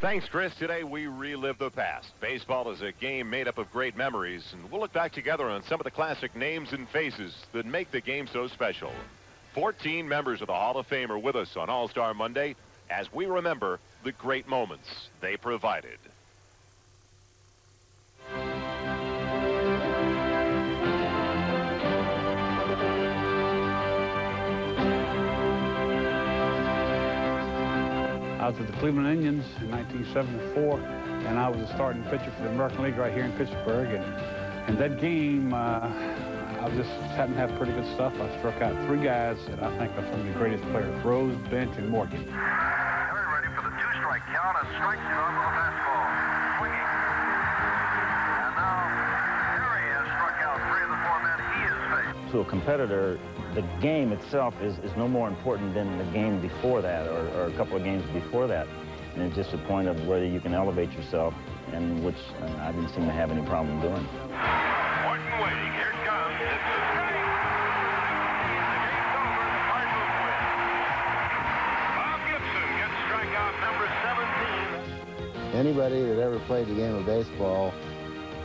Thanks, Chris. Today we relive the past. Baseball is a game made up of great memories, and we'll look back together on some of the classic names and faces that make the game so special. 14 members of the Hall of Fame are with us on All-Star Monday as we remember the great moments they provided. I was with the Cleveland Indians in 1974, and I was a starting pitcher for the American League right here in Pittsburgh. And that game, I just happened to have pretty good stuff. I struck out 3 guys that I think are some of the greatest players: Rose, Bench, and Morgan. They're ready for the 2-strike count. A strike two on the fastball. Swinging. And now Harry has struck out 3 of the 4 men he has faced. To a competitor, the game itself is no more important than the game before that, or a couple of games before that. And it's just a point of whether you can elevate yourself, and which I didn't seem to have any problem doing. Morton waiting. Here it comes. It's a strike. The game's over. The Cardinals win. Bob Gibson gets strikeout number 17. Anybody that ever played the game of baseball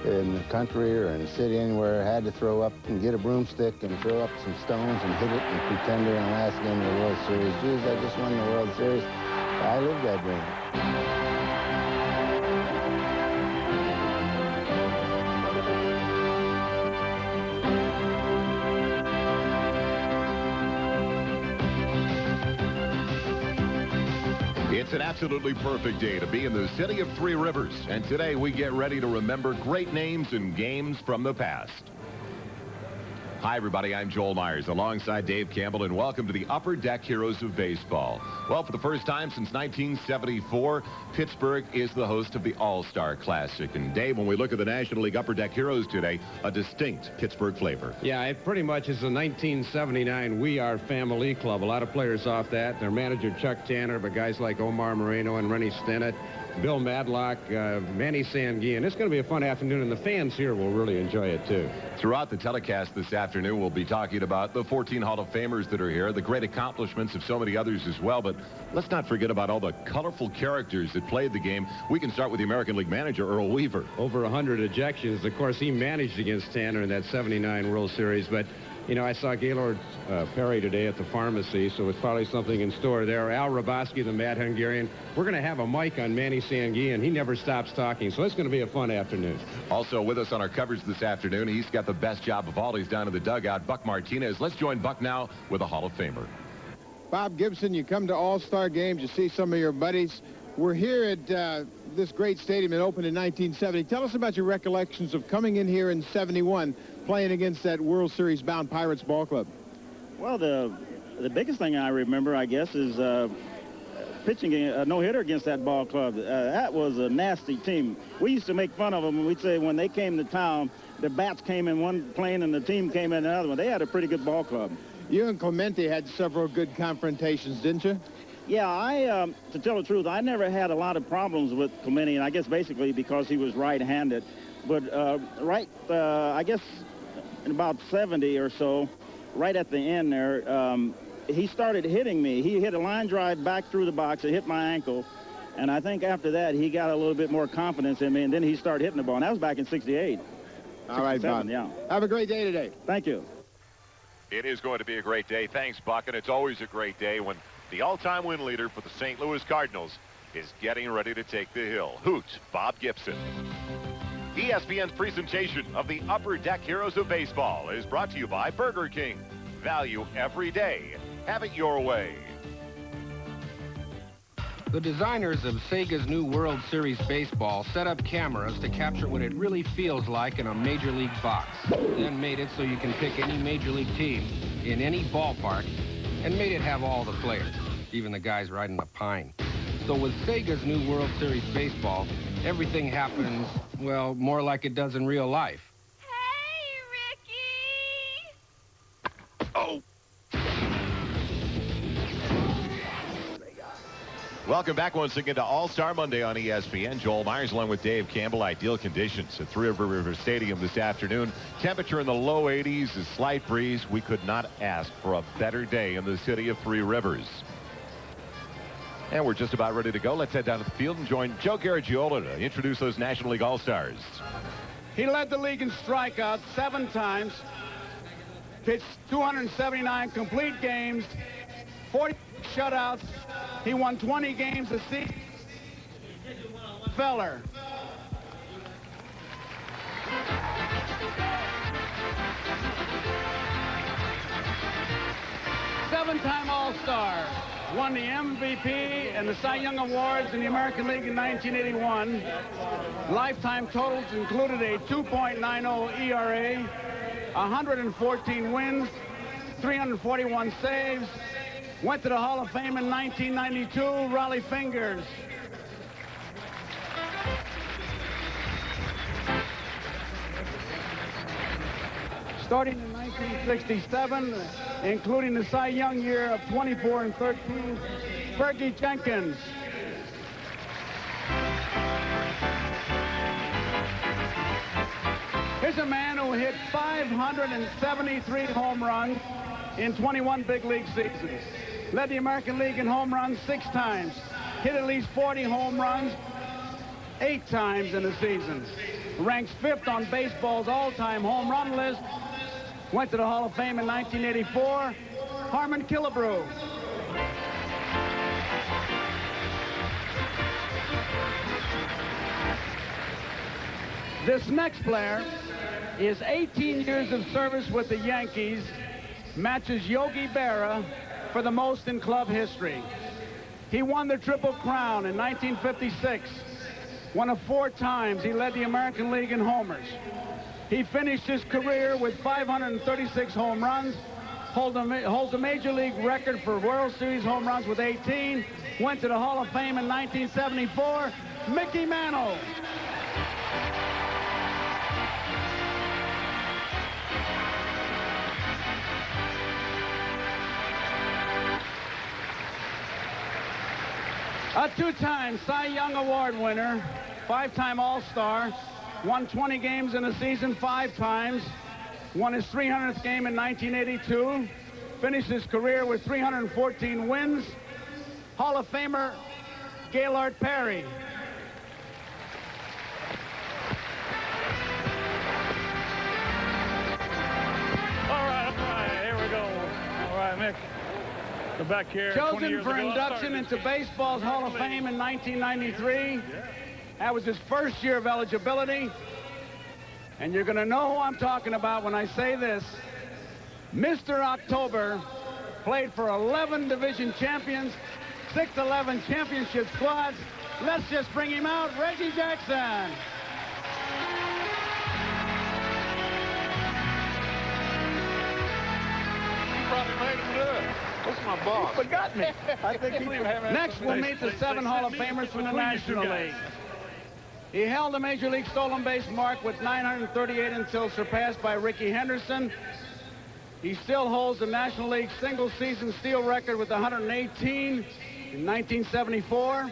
in the country or in the city anywhere had to throw up and get a broomstick and throw up some stones and hit it and pretend they're in the last game of the World Series. Geez, I just won the World Series. I lived that dream. It's an absolutely perfect day to be in the city of Three Rivers, and today we get ready to remember great names and games from the past. Hi, everybody. I'm Joel Myers alongside Dave Campbell, and welcome to the Upper Deck Heroes of Baseball. Well, for the first time since 1974, Pittsburgh is the host of the All-Star Classic. And Dave, when we look at the National League Upper Deck Heroes today, a distinct Pittsburgh flavor. Yeah, it pretty much is the 1979 We Are Family Club. A lot of players off that. Their manager, Chuck Tanner, but guys like Omar Moreno and Rennie Stennett, Bill Madlock, Manny Sanguillen. It's going to be a fun afternoon, and the fans here will really enjoy it, too. Throughout the telecast this afternoon, we'll be talking about the 14 Hall of Famers that are here, the great accomplishments of so many others as well. But let's not forget about all the colorful characters that played the game. We can start with the American League manager, Earl Weaver. Over 100 ejections. Of course, he managed against Tanner in that 79 World Series, but you know, I saw Gaylord Perry today at the pharmacy, so it's probably something in store there. Al Raboski, the Mad Hungarian. We're going to have a mic on Manny Sanguillen. He never stops talking, so it's going to be a fun afternoon. Also with us on our coverage this afternoon, he's got the best job of all. He's down in the dugout, Buck Martinez. Let's join Buck now with a Hall of Famer. Bob Gibson, you come to All-Star games, you see some of your buddies. We're here at this great stadium that opened in 1970. Tell us about your recollections of coming in here in 71, playing against that World Series bound Pirates ball club. Well, the biggest thing I remember, I guess, is pitching a no-hitter against that ball club. That was a nasty team. We used to make fun of them, and we'd say when they came to town, the bats came in one plane and the team came in another one. They had a pretty good ball club. You and Clemente had several good confrontations, didn't you? Yeah, to tell the truth, I never had a lot of problems with Clemente, and I guess basically because he was right-handed. But I guess in about 70 or so, right at the end there, he started hitting me. He hit a line drive back through the box. It hit my ankle. And I think after that, he got a little bit more confidence in me, and then he started hitting the ball. And that was back in 68. All right, Bob. Yeah. Have a great day today. Thank you. It is going to be a great day. Thanks, Buck. And it's always a great day when the all-time win leader for the St. Louis Cardinals is getting ready to take the hill. Hoot, Bob Gibson. ESPN's presentation of the Upper Deck Heroes of Baseball is brought to you by Burger King. Value every day. Have it your way. The designers of Sega's new World Series Baseball set up cameras to capture what it really feels like in a Major League box. Then made it so you can pick any Major League team in any ballpark and made it have all the players, even the guys riding the pine. So with Sega's new World Series Baseball, everything happens, well, more like it does in real life. Hey, Ricky! Oh! Welcome back once again to All-Star Monday on ESPN. Joel Myers along with Dave Campbell. Ideal conditions at Three River Stadium this afternoon. Temperature in the low 80s, a slight breeze. We could not ask for a better day in the city of Three Rivers. And we're just about ready to go. Let's head down to the field and join Joe Garagiola to introduce those National League All-Stars. He led the league in strikeouts 7 times, pitched 279 complete games, 40 shutouts. He won 20 games a season. Feller. Seven-time All-Star. Won the MVP and the Cy Young Awards in the American League in 1981. Lifetime totals included a 2.90 ERA, 114 wins, 341 saves. Went to the Hall of Fame in 1992. Raleigh Fingers. Starting in 1967, including the Cy Young year of 24 and 13, Fergie Jenkins. Here's a man who hit 573 home runs in 21 big league seasons. Led the American League in home runs 6 times. Hit at least 40 home runs 8 times in a season. Ranks 5th on baseball's all-time home run list. Went to the Hall of Fame in 1984. Harmon Killebrew. This next player is 18 years of service with the Yankees, matches Yogi Berra for the most in club history. He won the Triple Crown in 1956. Won it 4 times. He led the American League in homers. He finished his career with 536 home runs, holds a major league record for World Series home runs with 18. Went to the Hall of Fame in 1974, Mickey Mantle. A 2-time Cy Young Award winner, 5-time All-Star, won 20 games in a season 5 times, won his 300th game in 1982, finished his career with 314 wins. Hall of Famer Gaylord Perry. All right, here we go. All right, Mick. Go back here. Chosen for induction into baseball's Hall of Fame in 1993. That was his first year of eligibility. And you're going to know who I'm talking about when I say this. Mr. October played for 11 division champions, 6-11 championship squads. Let's just bring him out, Reggie Jackson. You probably made him do it. What's my boss? You forgot me. I think next we'll meet the 7 Hall of Famers from the National League. He held the Major League stolen base mark with 938 until surpassed by Rickey Henderson. He still holds the National League single-season steal record with 118 in 1974.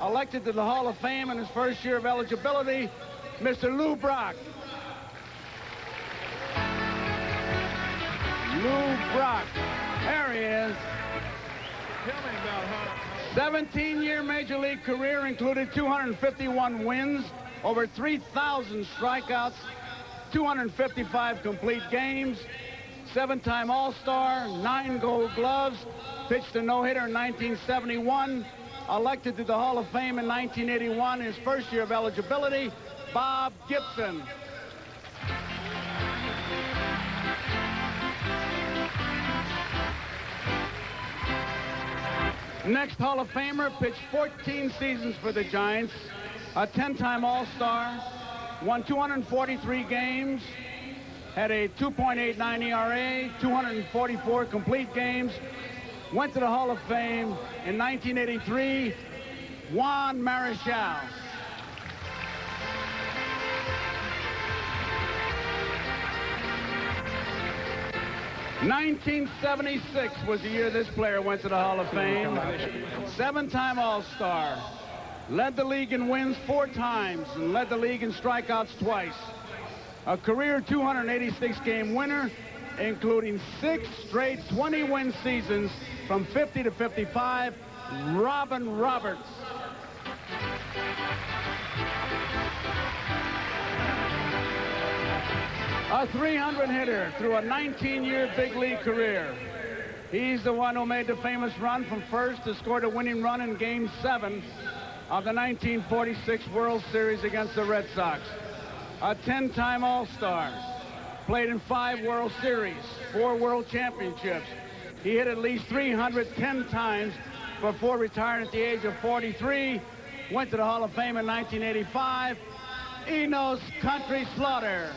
Elected to the Hall of Fame in his first year of eligibility, Mr. Lou Brock. Lou Brock. There he is. Tell me about how. 17-year Major League career included 251 wins, over 3,000 strikeouts, 255 complete games, 7-time All-Star, 9 Gold Gloves, pitched a no-hitter in 1971, elected to the Hall of Fame in 1981, his first year of eligibility, Bob Gibson. Next Hall of Famer, pitched 14 seasons for the Giants, a 10-time All-Star, won 243 games, had a 2.89 ERA, 244 complete games, went to the Hall of Fame in 1983, Juan Marichal. '76 was the year this player went to the Hall of Fame. 7-time All-Star. Led the league in wins 4 times and led the league in strikeouts twice. A career 286-game winner, including 6 straight 20-win seasons from 50 to 55. Robin Roberts. A 300 hitter through a 19-year big league career. He's the one who made the famous run from first to score the winning run in Game 7 of the 1946 World Series against the Red Sox. A 10-time All-Star. Played in 5 World Series, 4 World Championships. He hit at least 310 times before retiring at the age of 43. Went to the Hall of Fame in 1985. Enos Country Slaughter.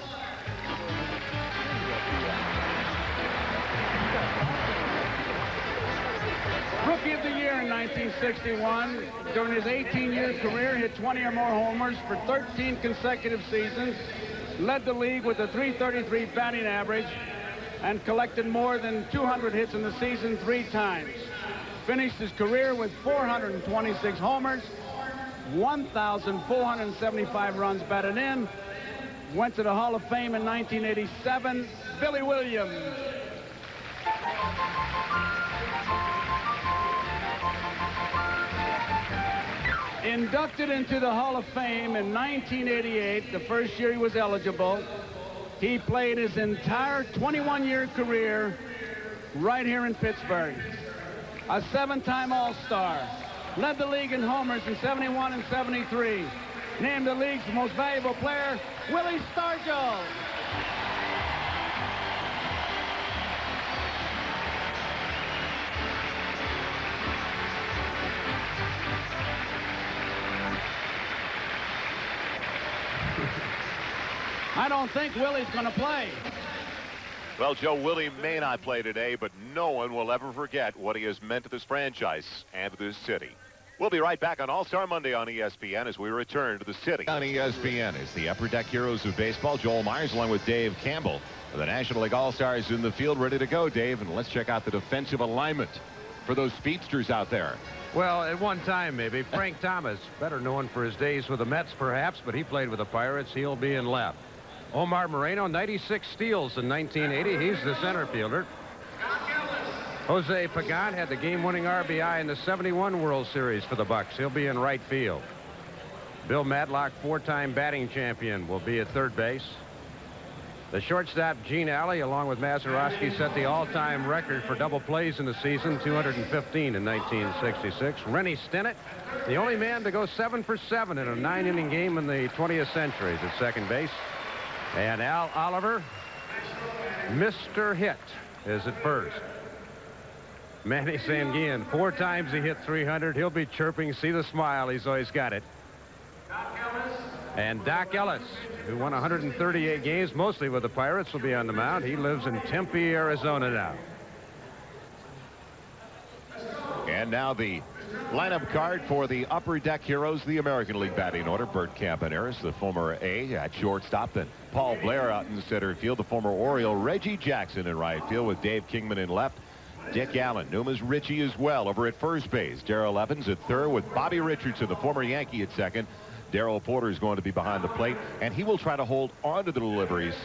Rookie of the Year in 1961. During his 18-year career, hit 20 or more homers for 13 consecutive seasons. Led the league with a .333 batting average and collected more than 200 hits in the season 3 times. Finished his career with 426 homers, 1,475 runs batted in. Went to the Hall of Fame in 1987. Billy Williams. Inducted into the Hall of Fame in 1988, the first year he was eligible. He played his entire 21-year career right here in Pittsburgh. A 7-time All-Star. Led the league in homers in 71 and 73. Named the league's most valuable player, Willie Stargell. I don't think Willie's going to play. Well, Joe, Willie may not play today, but no one will ever forget what he has meant to this franchise and to this city. We'll be right back on All-Star Monday on ESPN as we return to the city. On ESPN is the Upper Deck Heroes of Baseball. Joel Myers along with Dave Campbell. The National League All-Stars in the field, ready to go, Dave. And let's check out the defensive alignment for those speedsters out there. Well, at one time, maybe. Frank Thomas, better known for his days with the Mets, perhaps, but he played with the Pirates. He'll be in left. Omar Moreno, 96 steals in 1980. He's the center fielder. Jose Pagan had the game-winning RBI in the 71 World Series for the Bucks. He'll be in right field. Bill Madlock, 4-time batting champion, will be at third base. The shortstop, Gene Alley, along with Mazeroski, set the all-time record for double plays in the season, 215 in 1966. Rennie Stennett, the only man to go 7 for 7 in a 9-inning game in the 20th century, is at second base. And Al Oliver, Mr. Hit, is at first. Manny Sanguillen, 4 times he hit 300. He'll be chirping. See the smile. He's always got it. And Doc Ellis, who won 138 games, mostly with the Pirates, will be on the mound. He lives in Tempe, Arizona now. And now the lineup card for the Upper Deck Heroes, the American League batting order. Bert Campaneris, the former A at shortstop. Then Paul Blair out in center field. The former Oriole Reggie Jackson in right field with Dave Kingman in left. Dick Allen, Numa's Richie as well over at first base. Darrell Evans at third with Bobby Richardson, the former Yankee, at second. Darrell Porter is going to be behind the plate, and he will try to hold on to the deliveries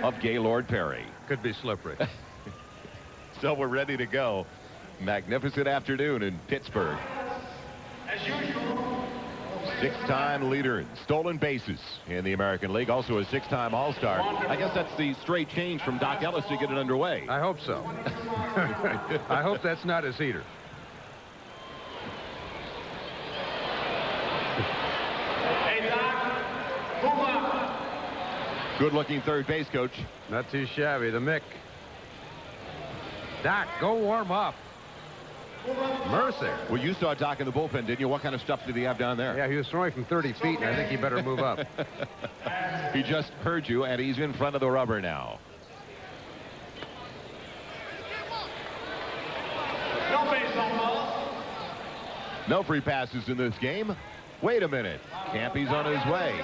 of Gaylord Perry. Could be slippery. So we're ready to go. Magnificent afternoon in Pittsburgh. As usual. 6-time leader in stolen bases in the American League. Also a 6-time All-Star. I guess that's the straight change from Doc Ellis to get it underway. I hope so. I hope that's not his heater. Hey, Doc. Move up. Good-looking third base coach. Not too shabby. The Mick. Doc, go warm up. Mercer. Well, you saw Doc in the bullpen, didn't you? What kind of stuff did he have down there? Yeah, he was throwing from 30 feet, and I think he better move up. He just heard you, and he's in front of the rubber now. No baseball balls. No free passes in this game. Wait a minute. Campy's on his way.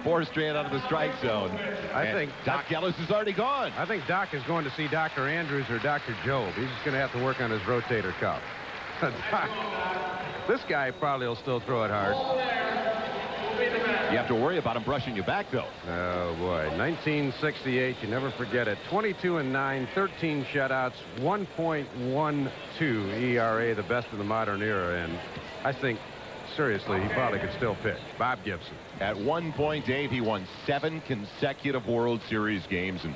4 straight out of the strike zone. I think Doc Ellis is already gone. I think Doc is going to see Dr. Andrews or Dr. Job. He's just going to have to work on his rotator cuff. This guy probably will still throw it hard. You have to worry about him brushing you back, though. Oh, boy. 1968, you never forget it. 22-9, 13 shutouts, 1.12 ERA, the best in the modern era. And I think, seriously, he probably could still pitch. Bob Gibson. At one point, Dave, he won 7 consecutive World Series games. And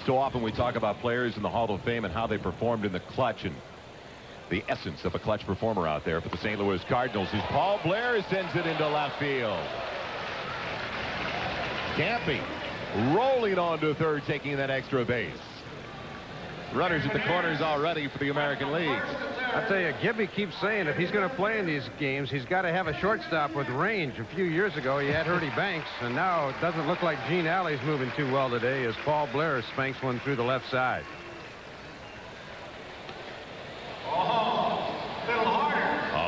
so often we talk about players in the Hall of Fame and how they performed in the clutch, and the essence of a clutch performer out there for the St. Louis Cardinals is Paul Blair sends it into left field. Campy rolling on to third, taking that extra base. Runners at the corners already for the American League. I tell you, Gibby keeps saying if he's going to play in these games, he's got to have a shortstop with range. A few years ago, he had Hurdy Banks, and now it doesn't look like Gene Alley's moving too well today as Paul Blair spanks one through the left side. Hall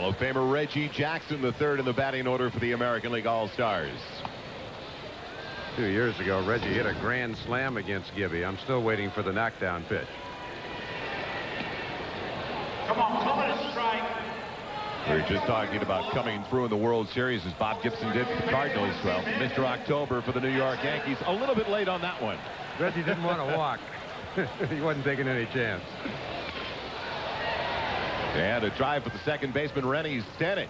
of Famer Reggie Jackson, the third in the batting order for the American League All-Stars. 2 years ago, Reggie hit a grand slam against Gibby. I'm still waiting for the knockdown pitch. Come on, call it a strike. We were just talking about coming through in the World Series as Bob Gibson did for the Cardinals. Well, Mr. October for the New York Yankees. A little bit late on that one. Reggie didn't want to walk. He wasn't taking any chance. And a drive for the second baseman, Rennie Stennett.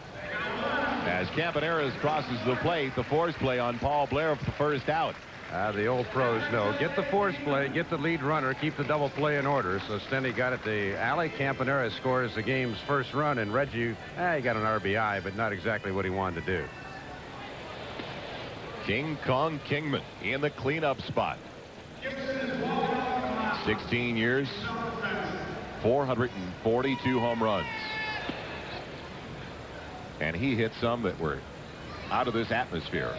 As Campaneris crosses the plate, the force play on Paul Blair for the first out. The old pros know. Get the force play, get the lead runner, keep the double play in order. So Stenny got it to Alley. Campaneris scores the game's first run, and Reggie, he got an RBI, but not exactly what he wanted to do. King Kong Kingman in the cleanup spot. 16 years, 442 home runs. And he hit some that were out of this atmosphere.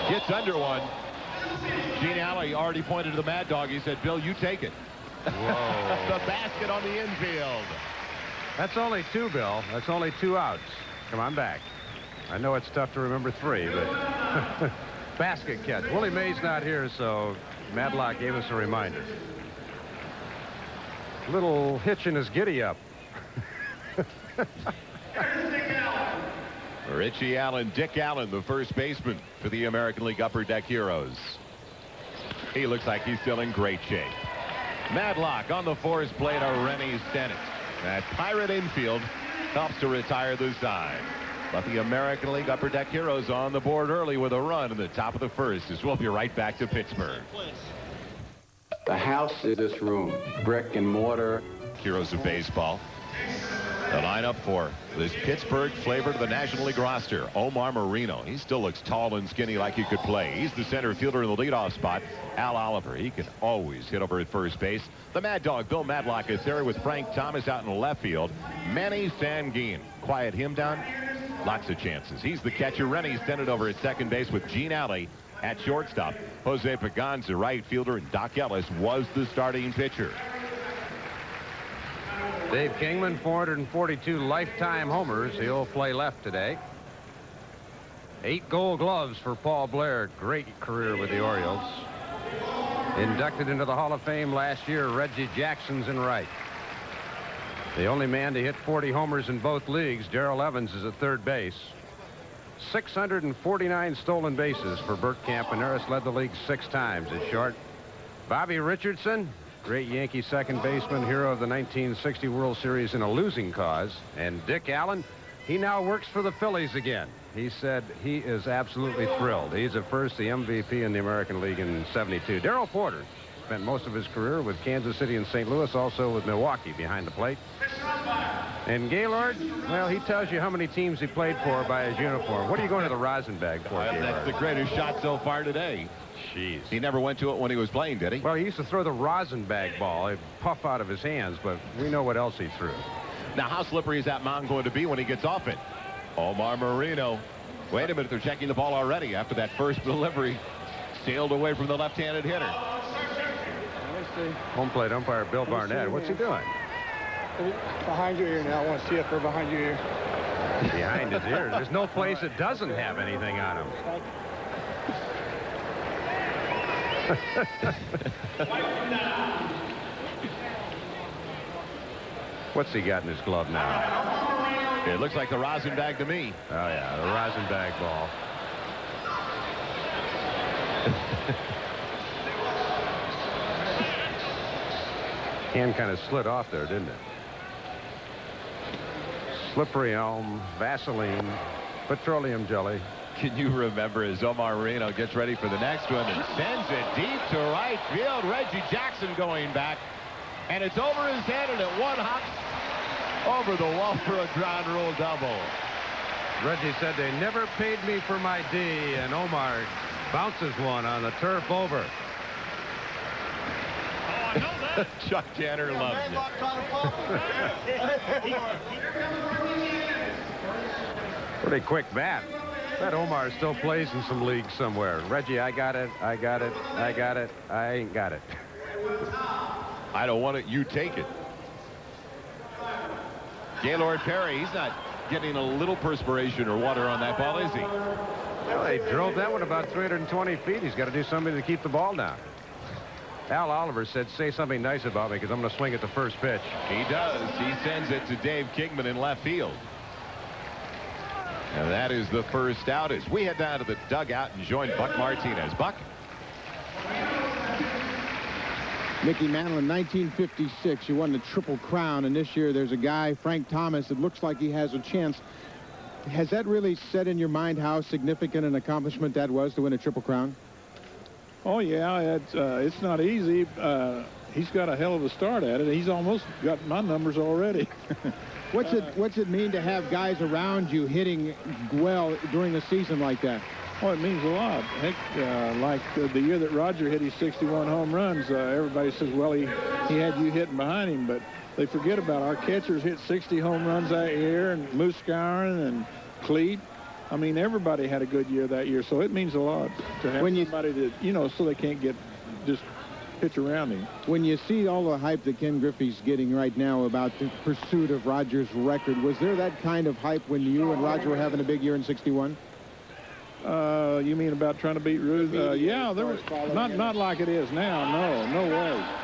Gets under one. Gene Alley already pointed to the Mad Dog. He said, Bill, you take it. Whoa. The basket on the infield. That's only 2, Bill. That's only 2 outs. Come on back. I know it's tough to remember 3, but basket catch. Willie Mays not here, so Madlock gave us a reminder. Little hitch in his giddy-up. Richie Allen, Dick Allen, the first baseman for the American League Upper Deck Heroes. He looks like he's still in great shape. Madlock on the force play to Rennie Stennett. That Pirate infield helps to retire the side. But the American League Upper Deck Heroes on the board early with a run in the top of the first as we'll be right back to Pittsburgh. The house is this room, brick and mortar. Heroes of baseball. The lineup for this Pittsburgh flavor to the National League roster. Omar Marino. He still looks tall and skinny like he could play. He's the center fielder in the leadoff spot. Al Oliver. He can always hit over at first base. The Mad Dog, Bill Madlock, is there with Frank Thomas out in left field. Manny Sanguine. Quiet him down. Lots of chances. He's the catcher. Rennie sent it over at second base with Gene Alley at shortstop. Jose Pagan's the right fielder, and Doc Ellis was the starting pitcher. Dave Kingman, 442 lifetime homers. He'll play left today. 8 gold gloves for Paul Blair. Great career with the Orioles. Inducted into the Hall of Fame last year, Reggie Jackson's in right. The only man to hit 40 homers in both leagues, Darrell Evans, is at third base. 649 stolen bases for Bert Campaneris. Led the league 6 times at short. Bobby Richardson, great Yankee second baseman, hero of the 1960 World Series in a losing cause. And Dick Allen, he now works for the Phillies again. He said he is absolutely thrilled. He's at first the MVP in the American League in '72. Darrell Porter spent most of his career with Kansas City and St. Louis, also with Milwaukee behind the plate. And Gaylord, well, he tells you how many teams he played for by his uniform. What are you going to the Rosenbag for, Gaylord? That's the greatest shot so far today. Jeez. He never went to it when he was playing, did he? Well, he used to throw the Rosenbag ball. It'd puff out of his hands, but we know what else he threw. Now, how slippery is that mound going to be when he gets off it? Omar Marino. Wait a minute, they're checking the ball already after that first delivery. Sailed away from the left-handed hitter. Home plate umpire Bill Barnett. What's he doing? Behind your ear now. I want to see it for behind your ear. Behind his ear. There's no place that doesn't have anything on him. What's he got in his glove now? It looks like the rosin bag to me. Oh, yeah, the rosin bag ball. Hand kind of slid off there, didn't it? Slippery elm, Vaseline, petroleum jelly. Can you remember as Omar Moreno gets ready for the next one and sends it deep to right field? Reggie Jackson going back, and it's over his head, and it one hop over the wall for a ground rule double. Reggie said they never paid me for my D, and Omar bounces one on the turf over. Oh, I know that. Chuck Tanner loves it. Pretty quick bat. That Omar still plays in some leagues somewhere. Reggie, I got it. I got it. I got it. I ain't got it. I don't want it. You take it. Gaylord Perry, he's not getting a little perspiration or water on that ball, is he? Well, they drove that one about 320 feet. He's got to do something to keep the ball down. Al Oliver said, say something nice about me because I'm going to swing at the first pitch. He does. He sends it to Dave Kingman in left field. And that is the first out as we head down to the dugout and join Buck Martinez. Buck? Mickey Mantle in 1956, you won the Triple Crown, and this year there's a guy, Frank Thomas, that looks like he has a chance. Has that really set in your mind how significant an accomplishment that was to win a Triple Crown? Oh, yeah, it's not easy. He's got a hell of a start at it. He's almost got my numbers already. What's it mean to have guys around you hitting well during a season like that? Oh, it means a lot. Heck, like the year that Roger hit his 61 home runs, everybody says, well, he had you hitting behind him, but they forget about our catchers hit 60 home runs that year, and Moose Skowron and Cleat. I mean, everybody had a good year that year, so it means a lot to have somebody that, you know, so they can't get just pitch around him. When you see all the hype that Ken Griffey's getting right now about the pursuit of Roger's record, was there that kind of hype when you and Roger were having a big year in 61? You mean about trying to beat Ruth? Yeah, there was not like it is now. No way.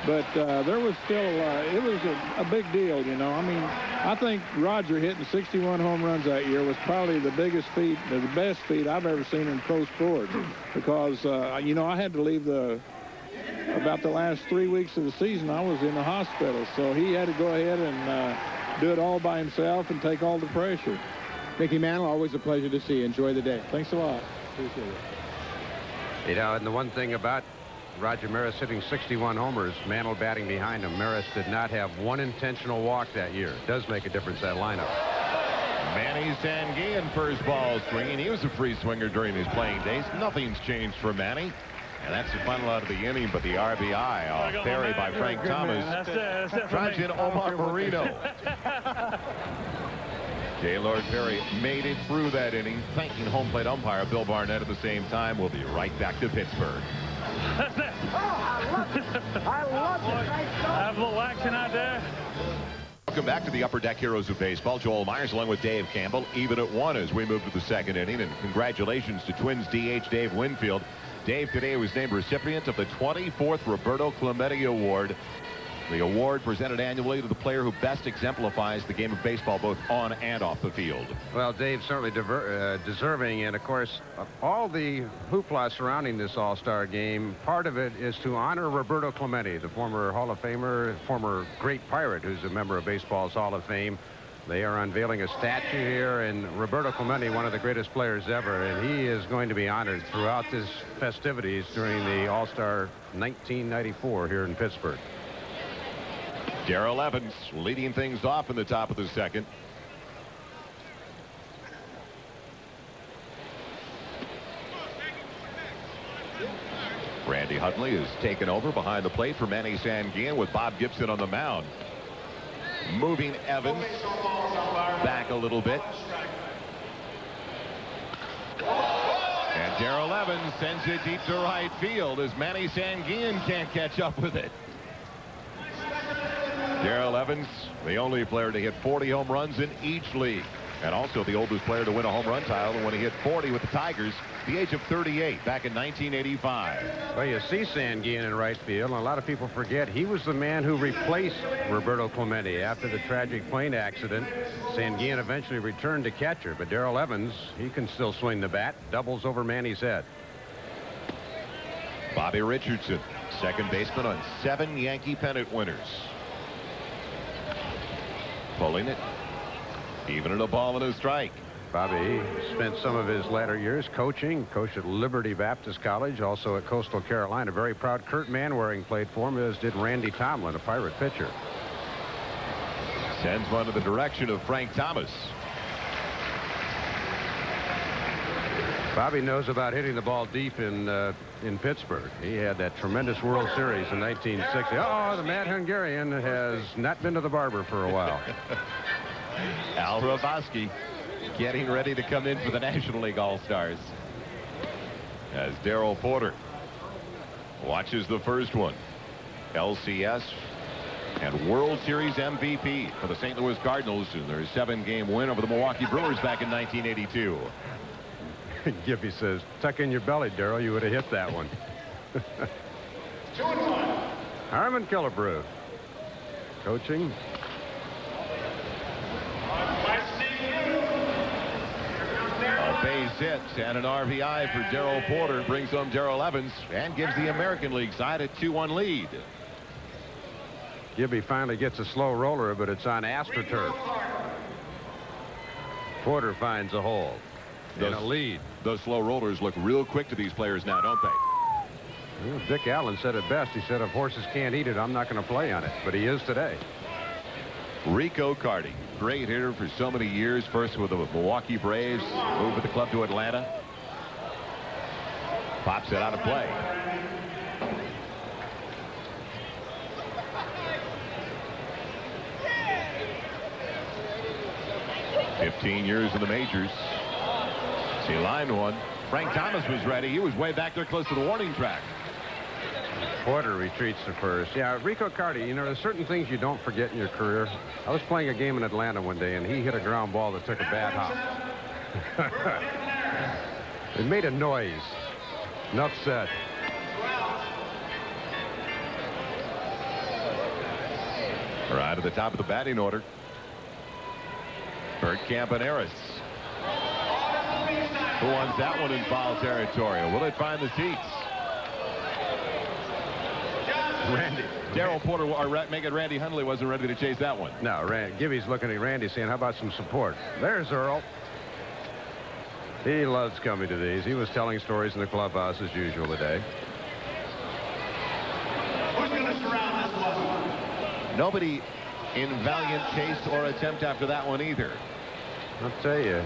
But there was still it was a big deal, you know. I mean, I think Roger hitting 61 home runs that year was probably the biggest feat, the best feat I've ever seen in pro sports, because you know, I had to leave about the last 3 weeks of the season. I was in the hospital, so he had to go ahead and do it all by himself and take all the pressure. Mickey Mantle, always a pleasure to see you. Enjoy the day. Thanks a lot. Appreciate it. You know, and the one thing about Roger Maris hitting 61 homers, Mantle batting behind him, Maris did not have one intentional walk that year. It does make a difference, that lineup. Manny Sanguillen first ball swinging. He was a free swinger during his playing days. Nothing's changed for Manny. And that's the final out of the inning, but the RBI off Perry by Frank Thomas drives in Omar Moreno. Gaylord Perry made it through that inning, thanking home plate umpire Bill Barnett at the same time. We'll be right back to Pittsburgh. That's it. Oh, I love it. I love it. Have a little action out there. Welcome back to the Upper Deck Heroes of Baseball. Joel Myers along with Dave Campbell, even at 1 as we move to the second inning. And congratulations to Twins DH Dave Winfield. Dave today was named recipient of the 24th Roberto Clemente Award. The award presented annually to the player who best exemplifies the game of baseball both on and off the field. Well, Dave, certainly deserving, and of course all the hoopla surrounding this All-Star game, part of it is to honor Roberto Clemente, the former Hall of Famer, former great Pirate who's a member of baseball's Hall of Fame. They are unveiling a statue here, and Roberto Clemente, one of the greatest players ever, and he is going to be honored throughout this festivities during the All-Star 1994 here in Pittsburgh. Darrell Evans leading things off in the top of the second. Randy Hundley is taken over behind the plate for Manny Sanguillen with Bob Gibson on the mound. Moving Evans back a little bit. And Darrell Evans sends it deep to right field as Manny Sanguillen can't catch up with it. Darrell Evans, the only player to hit 40 home runs in each league. And also the oldest player to win a home run title when he hit 40 with the Tigers, the age of 38, back in 1985. Well, you see Sanguillen in right field, and a lot of people forget he was the man who replaced Roberto Clemente after the tragic plane accident. Sanguillen eventually returned to catcher, but Darrell Evans, he can still swing the bat, doubles over Manny's head. Bobby Richardson, second baseman on 7 Yankee pennant winners. Pulling it. Even at a ball and a strike. Bobby spent some of his latter years coaching. Coached at Liberty Baptist College, also at Coastal Carolina. Very proud Kurt Manwaring played for him, as did Randy Tomlin, a Pirate pitcher. Sends one to the direction of Frank Thomas. Bobby knows about hitting the ball deep in Pittsburgh. He had that tremendous World Series in 1960. Oh, the Mad Hungarian has not been to the barber for a while. Al Hrabosky getting ready to come in for the National League All-Stars. As Darrell Porter watches the first one. LCS and World Series MVP for the St. Louis Cardinals in their 7-game win over the Milwaukee Brewers back in 1982. Gibby says, tuck in your belly, Darrell. You would have hit that one. 2-1. Harmon Killebrew coaching. A base hit and an RBI for Darrell Porter brings home Darrell Evans and gives the American League side a 2-1 lead. Gibby finally gets a slow roller, but it's on AstroTurf. Porter finds a hole. And a lead. Those slow rollers look real quick to these players now, don't they? Well, Dick Allen said it best. He said, if horses can't eat it, I'm not going to play on it. But he is today. Rico Carty, great hitter for so many years. First with the Milwaukee Braves, moved with the club to Atlanta. Pops it out of play. "15 years in the majors." He lined one. Frank Thomas was ready. He was way back there close to the warning track. Porter retreats to first. Yeah, Rico Carty, you know, there's certain things you don't forget in your career. I was playing a game in Atlanta one day, and he hit a ground ball that took a bad hop. It made a noise. Enough said. Right at the top of the batting order, Bert Campaneris. Who wants that one in foul territory? Will it find the seats? Randy. Darrell Porter, or Megan Randy Hundley wasn't ready to chase that one. No, Gibby's looking at Randy saying, how about some support? There's Earl. He loves coming to these. He was telling stories in the clubhouse as usual today. Who's going to surround this one? Nobody in valiant chase or attempt after that one either. I'll tell you.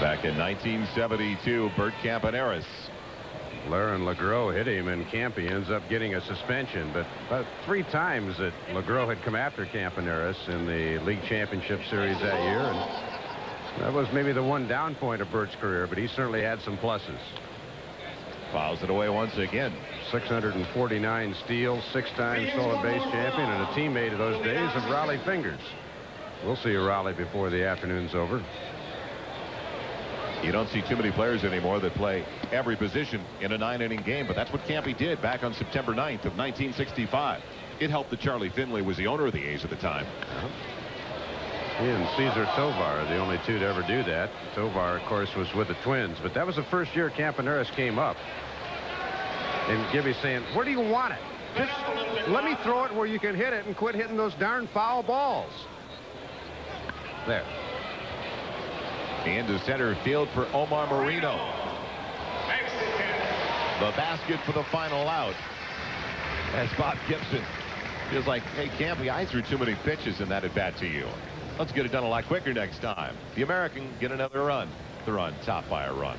Back in 1972, Bert Campaneris. Laren LeGros hit him, and Campy ends up getting a suspension. But about 3 times that LeGros had come after Campaneris in the league championship series that year. And that was maybe the one down point of Bert's career, but he certainly had some pluses. Fouls it away once again. 649 steals, 6-time stolen base champion, and a teammate of those days of Raleigh Fingers. We'll see Raleigh before the afternoon's over. You don't see too many players anymore that play every position in a 9-inning game, but that's what Campy did back on September 9th of 1965. It helped that Charlie Finley was the owner of the A's at the time. He and Cesar Tovar are the only two to ever do that. Tovar, of course, was with the Twins, but that was the first year Campaneris came up. And Gibby's saying, where do you want it? Just let me throw it where you can hit it and quit hitting those darn foul balls. There. Into center field for Omar Marino. The basket for the final out. As Bob Gibson feels like, hey, Campy, I threw too many pitches in that at bat to you. Let's get it done a lot quicker next time. The American get another run. They're on top by a run.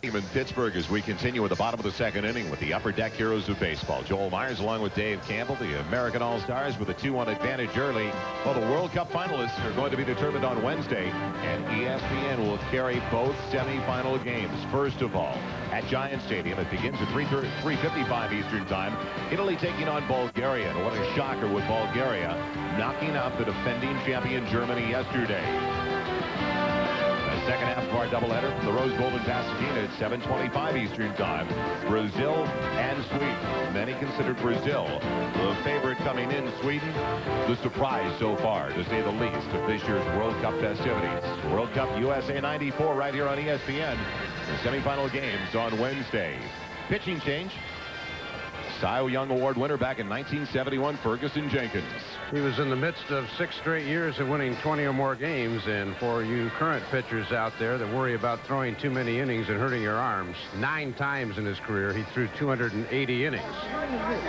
In Pittsburgh as we continue at the bottom of the second inning with the Upper Deck Heroes of Baseball. Joel Myers along with Dave Campbell, the American All-Stars with a 2-1 advantage early. Well, the World Cup finalists are going to be determined on Wednesday, and ESPN will carry both semifinal games. First of all, at Giant Stadium, it begins at 3:55 Eastern Time. Italy taking on Bulgaria, and what a shocker with Bulgaria knocking out the defending champion Germany yesterday. Second half of our doubleheader from the Rose Bowl in Pasadena at 7:25 Eastern Time. Brazil and Sweden. Many considered Brazil the favorite coming in. Sweden, the surprise so far, to say the least, of this year's World Cup festivities. World Cup USA 94 right here on ESPN. The semifinal games on Wednesday. Pitching change. Cy Young Award winner back in 1971, Ferguson Jenkins. He was in the midst of 6 straight years of winning 20 or more games, and for you current pitchers out there that worry about throwing too many innings and hurting your arms, 9 times in his career he threw 280 innings.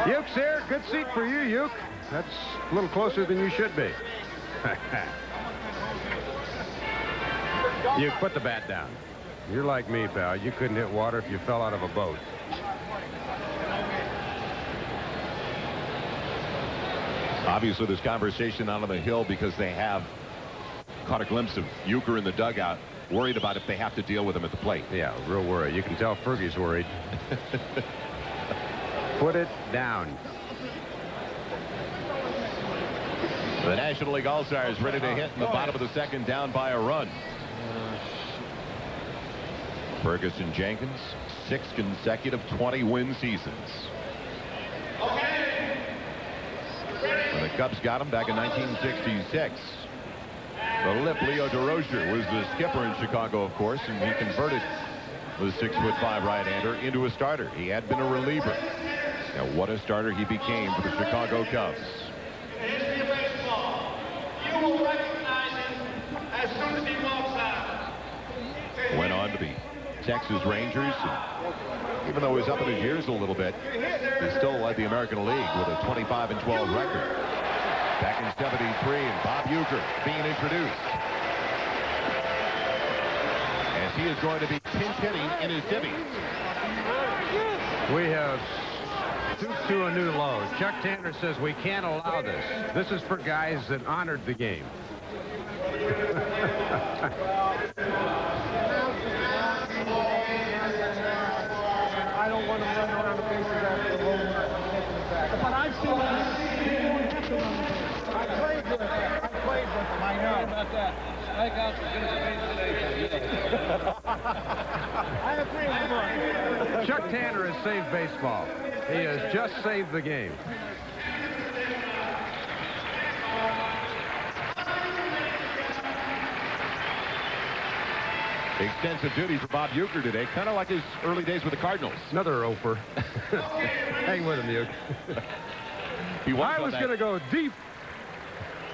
Uke's here. Good seat for you, Uke. That's a little closer than you should be. Uke, put the bat down. You're like me, pal. You couldn't hit water if you fell out of a boat. Obviously, this conversation out on the hill because they have caught a glimpse of Uecker in the dugout, worried about if they have to deal with him at the plate. Yeah, real worry. You can tell Fergie's worried. Put it down. The National League All-Stars ready to hit in the bottom of the second, down by a run. Ferguson Jenkins, 6 consecutive 20-win seasons. When the Cubs got him back in 1966. The lip Leo DeRozier was the skipper in Chicago, of course, and he converted the 6'5" right-hander into a starter. He had been a reliever. Now, what a starter he became for the Chicago Cubs. You will recognize him as soon as he walks out. Went on to the Texas Rangers. And even though he was up in his years a little bit, he still led the American League with a 25-12 record. Back in 73, and Bob Uecker being introduced. As he is going to be pinch hitting in his divvies. We have stooped to a new low. Chuck Tanner says we can't allow this. This is for guys that honored the game. I don't want to run around the bases after the home run. But I've seen him. I played with him. I know about that. Strikeouts are good as today. I agree with you. Chuck Tanner has saved baseball. He has just saved the game. Extensive duty for Bob Uecker today, kind of like his early days with the Cardinals. Another oper. Hang with him, Uecker. I was going to go deep.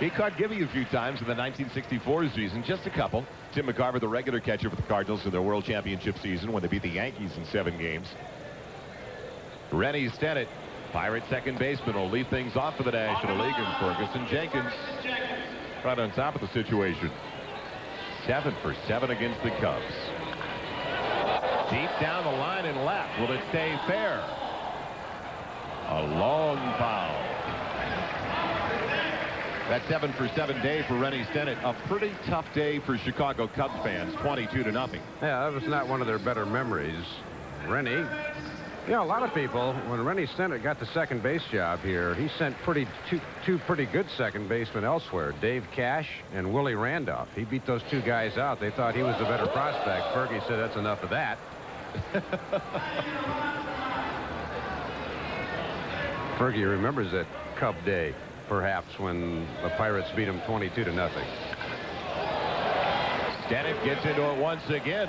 He caught Gibby a few times in the 1964 season, just a couple. Tim McCarver, the regular catcher for the Cardinals in their World Championship season when they beat the Yankees in 7 games. Rennie Stennett, Pirate second baseman, will lead things off for the National League, and Ferguson Jenkins right on top of the situation. 7 for 7 against the Cubs. Deep down the line and left. Will it stay fair? A long foul. That 7 for 7 day for Rennie Stennett. A pretty tough day for Chicago Cubs fans, 22-0. Yeah, that was not one of their better memories. Rennie, you know, a lot of people, when Rennie Stennett got the second base job here, he sent two pretty good second basemen elsewhere, Dave Cash and Willie Randolph. He beat those 2 guys out. They thought he was the better prospect. Fergie said that's enough of that. Fergie remembers that Cub day, perhaps, when the Pirates beat him 22-0. Stennett gets into it once again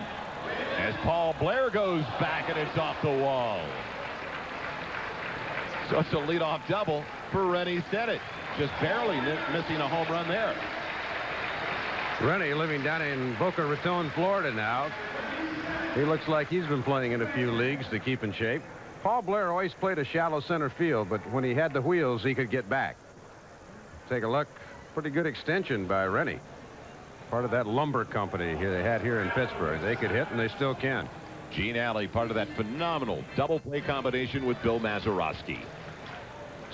as Paul Blair goes back, and it's off the wall. So it's a leadoff double for Rennie Stennett. Just barely missing a home run there. Rennie living down in Boca Raton, Florida now. He looks like he's been playing in a few leagues to keep in shape. Paul Blair always played a shallow center field, but when he had the wheels, he could get back. Take a look. Pretty good extension by Rennie. Part of that lumber company here they had here in Pittsburgh. They could hit, and they still can. Gene Alley, part of that phenomenal double play combination with Bill Mazeroski.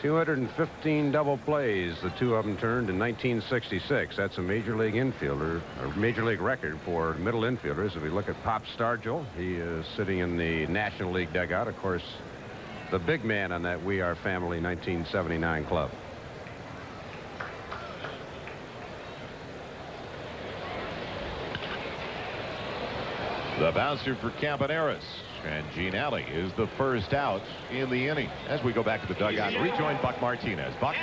215 double plays, the two of them turned in 1966. That's a major league infielder, a major league record for middle infielders. If we look at Pop Stargell, he is sitting in the National League dugout. Of course, the big man on that We Are Family 1979 club. The bouncer for Campaneris. And Gene Alley is the first out in the inning. As we go back to the dugout, rejoin Buck Martinez. Buck.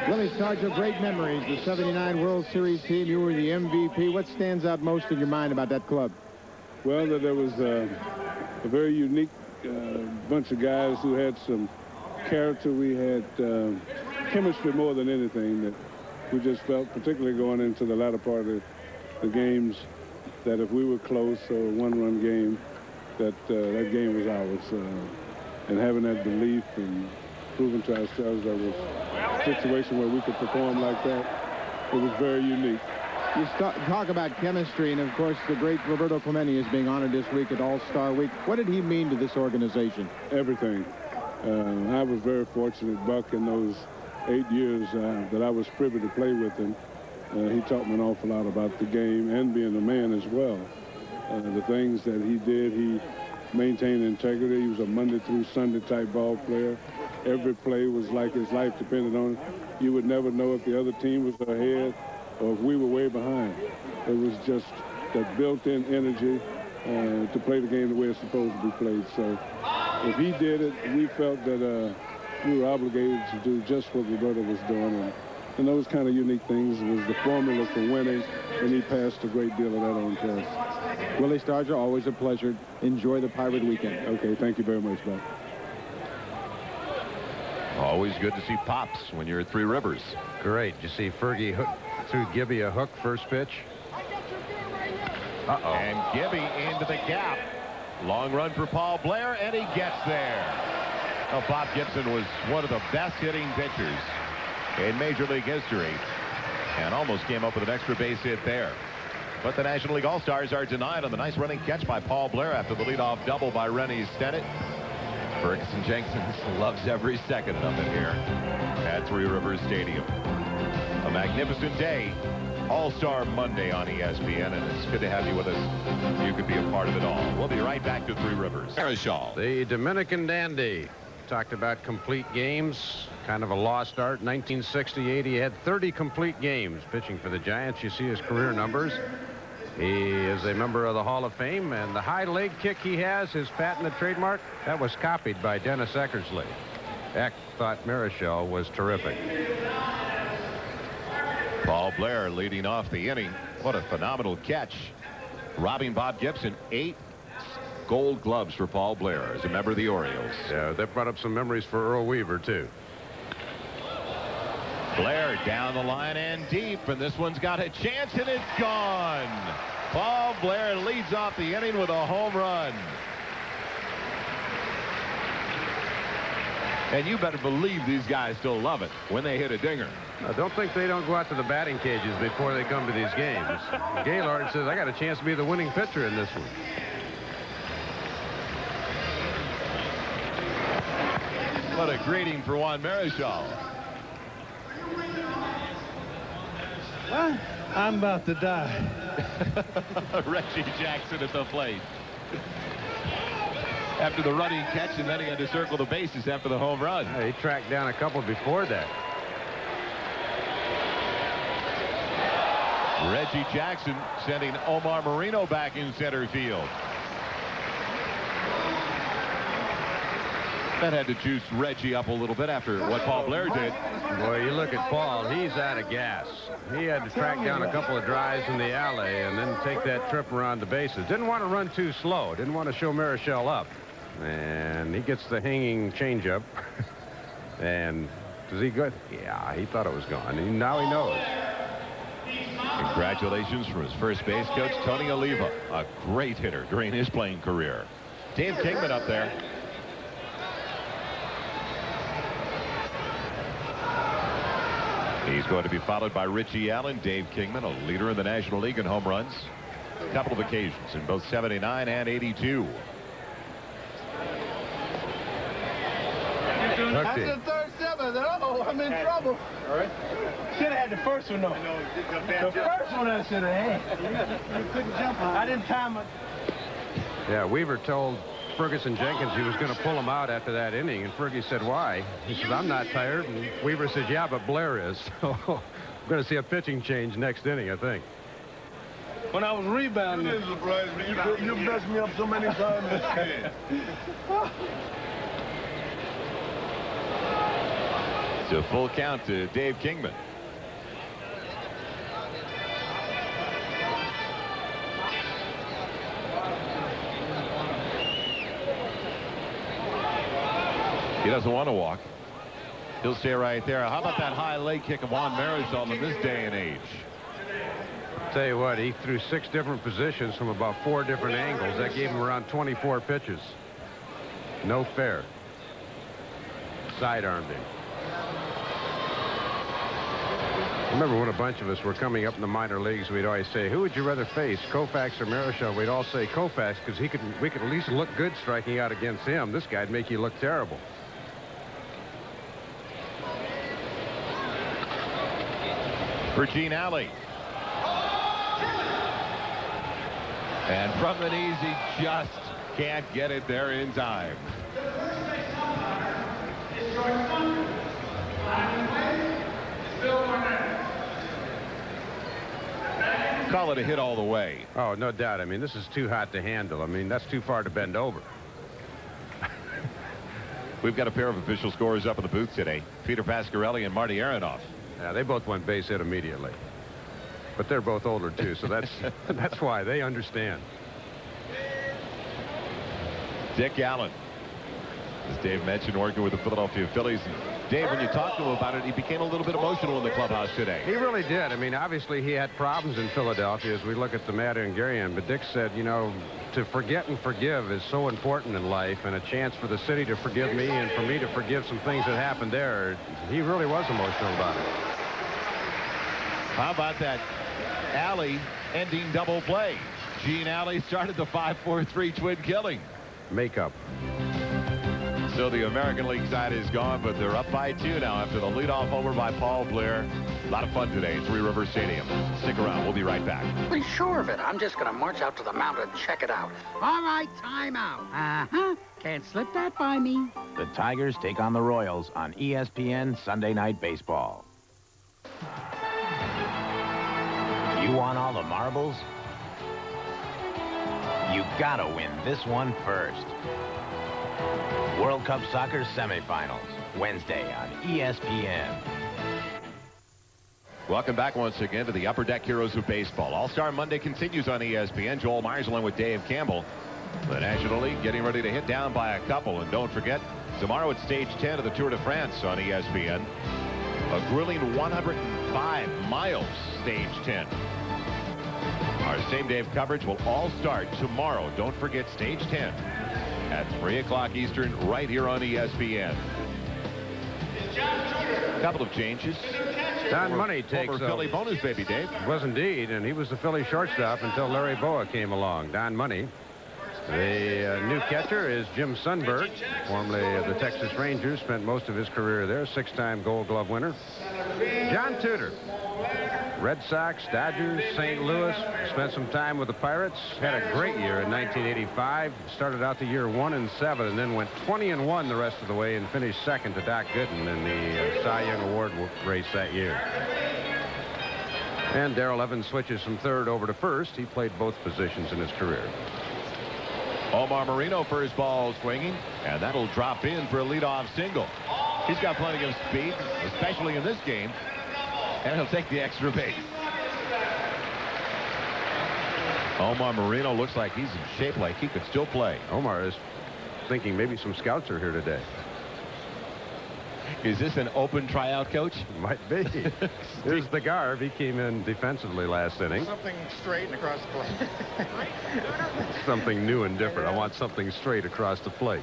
Willie Stargell, great memories. The 79 World Series team, you were the MVP. What stands out most in your mind about that club? Well, that there was a very unique bunch of guys who had some character. We had chemistry more than anything that we just felt, particularly going into the latter part of the games, that if we were close or a one-run game, that game was ours. And having that belief and proving to ourselves that was a situation where we could perform like that, it was very unique. You talk about chemistry, and of course the great Roberto Clemente is being honored this week at All-Star Week. What did he mean to this organization? Everything. I was very fortunate, Buck, in those 8 years that I was privy to play with him. He taught me an awful lot about the game and being a man as well. The things that he did, he maintained integrity. He was a Monday through Sunday type ball player. Every play was like his life depended on it. You would never know if the other team was ahead or if we were way behind. It was just that built-in energy to play the game the way it's supposed to be played. So if he did it, we felt that we were obligated to do just what Roberto was doing. And those kind of unique things was the formula for winning, and he passed a great deal of that on to us. Willie Stargell, always a pleasure. Enjoy the Pirate weekend. Okay, thank you very much, Bob. Always good to see Pops when you're at Three Rivers. Great. You see Fergie threw Gibby a hook first pitch. Uh-oh. And Gibby into the gap. Long run for Paul Blair, and he gets there. Well, Bob Gibson was one of the best hitting pitchers in Major League history, and almost came up with an extra base hit there. But the National League All-Stars are denied on the nice running catch by Paul Blair after the leadoff double by Rennie Stennett. Ferguson Jenkins loves every second of it here at Three Rivers Stadium. A magnificent day. All-Star Monday on ESPN, and it's good to have you with us. You could be a part of it all. We'll be right back to Three Rivers. Marichal. The Dominican dandy. Talked about complete games, kind of a lost art. 1968, he had 30 complete games pitching for the Giants. You see his career numbers. He is a member of the Hall of Fame, and the high leg kick he has, his patented trademark, that was copied by Dennis Eckersley. Eck thought Marichal was terrific. Paul Blair leading off the inning. What a phenomenal catch. Robbing Bob Gibson 8 Gold Gloves for Paul Blair as a member of the Orioles. Yeah, that brought up some memories for Earl Weaver, too. Blair down the line and deep, and this one's got a chance, and it's gone. Paul Blair leads off the inning with a home run. And you better believe these guys still love it when they hit a dinger. I don't think they don't go out to the batting cages before they come to these games. Gaylord says, I got a chance to be the winning pitcher in this one. What a greeting for Juan Marichal. What? I'm about to die. Reggie Jackson at the plate. After the running catch, and then he had to circle the bases after the home run. Yeah, he tracked down a couple before that. Reggie Jackson sending Omar Marino back in center field. That had to juice Reggie up a little bit after what Paul Blair did. Boy, you look at Paul, he's out of gas. He had to track down a couple of drives in the alley and then take that trip around the bases. Didn't want to run too slow. Didn't want to show Marichal up. And he gets the hanging changeup. And is he good? Yeah, he thought it was gone. And now he knows. Congratulations from his first base coach, Tony Oliva, a great hitter during his playing career. Dave Kingman up there. He's going to be followed by Richie Allen. Dave Kingman, a leader in the National League in home runs. A couple of occasions in both 79 and 82. After the third seven, I said, oh, I'm in trouble. All right. Should have had the first one, though. The first one I should have had. You couldn't jump on it. I didn't time it. Yeah, Weaver told Ferguson Jenkins he was going to pull him out after that inning, and Fergie said, why? He said, I'm not tired. And Weaver said, yeah, but Blair is. So we're going to see a pitching change next inning, I think. When I was rebounding. You didn't surprise me. You messed me up so many times this game. It's a full count to Dave Kingman. He doesn't want to walk. He'll stay right there. How about that high leg kick of Juan Marichal in this day and age? Tell you what, he threw 6 different positions from about 4 different angles. That gave him around 24 pitches. No fair. Sidearmed him. I remember when a bunch of us were coming up in the minor leagues, we'd always say, who would you rather face, Koufax or Marichal? We'd all say Koufax because we could at least look good striking out against him. This guy'd make you look terrible. For Gene Alley. And from the knees, he just can't get it there in time. Call it a hit all the way. Oh, no doubt. I mean, this is too hot to handle. I mean, that's too far to bend over. We've got a pair of official scores up in the booth today. Peter Pasquarelli and Marty Aronoff. Yeah, they both went base hit immediately. But they're both older, too, so that's why. They understand. Dick Allen, as Dave mentioned, working with the Philadelphia Phillies. And Dave, when you talked to him about it, he became a little bit emotional in the clubhouse today. He really did. I mean, obviously, he had problems in Philadelphia as we look at the Matt Hungarian. But Dick said, you know, to forget and forgive is so important in life, and a chance for the city to forgive me and for me to forgive some things that happened there. He really was emotional about it. How about that Alley ending double play? Gene Alley started the 5-4-3 twin killing. Makeup. So the American League side is gone, but they're up by 2 now after the leadoff homer by Paul Blair. A lot of fun today at Three Rivers Stadium. Stick around. We'll be right back. Be sure of it. I'm just going to march out to the mound and check it out. All right, time out. Uh-huh. Can't slip that by me. The Tigers take on the Royals on ESPN Sunday Night Baseball. You want all the marbles? You gotta win this one first. World Cup Soccer semifinals, Wednesday on ESPN. Welcome back once again to the Upper Deck Heroes of Baseball. All-Star Monday continues on ESPN. Joel Myers along with Dave Campbell. The National League getting ready to hit down by a couple. And don't forget, tomorrow it's stage 10 of the Tour de France on ESPN. A grueling 105 miles, stage 10. Our same-day coverage will all start tomorrow. Don't forget stage 10 at 3 o'clock Eastern right here on ESPN. A couple of changes. Don Money takes Philly bonus baby, Dave. Was indeed, and he was the Philly shortstop until Larry Boa came along. Don Money. The new catcher is Jim Sundberg, formerly of the Texas Rangers, spent most of his career there, 6-time Gold Glove winner. John Tudor, Red Sox, Dodgers, St. Louis, spent some time with the Pirates, had a great year in 1985, started out the year 1-7, and then went 20-1 the rest of the way and finished second to Doc Gooden in the Cy Young Award race that year. And Darrell Evans switches from third over to first. He played both positions in his career. Omar Moreno first ball swinging, and that'll drop in for a leadoff single. He's got plenty of speed, especially in this game, and he'll take the extra base. Omar Moreno looks like he's in shape, like he could still play. Omar is thinking maybe some scouts are here today. Is this an open tryout, Coach? Might be. Here's the Garb. He came in defensively last inning. Something straight and across the plate. Something new and different. I want something straight across the plate.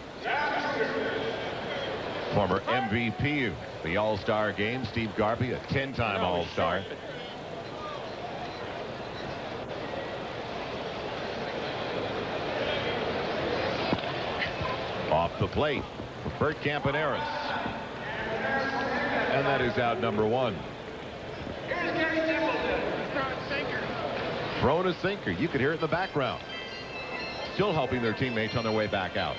Former MVP of the All-Star game, Steve Garvey, a 10-time All-Star. Off the plate for Bert Campaneris. And that is out number 1. Throwing a sinker. You could hear it in the background. Still helping their teammates on their way back out.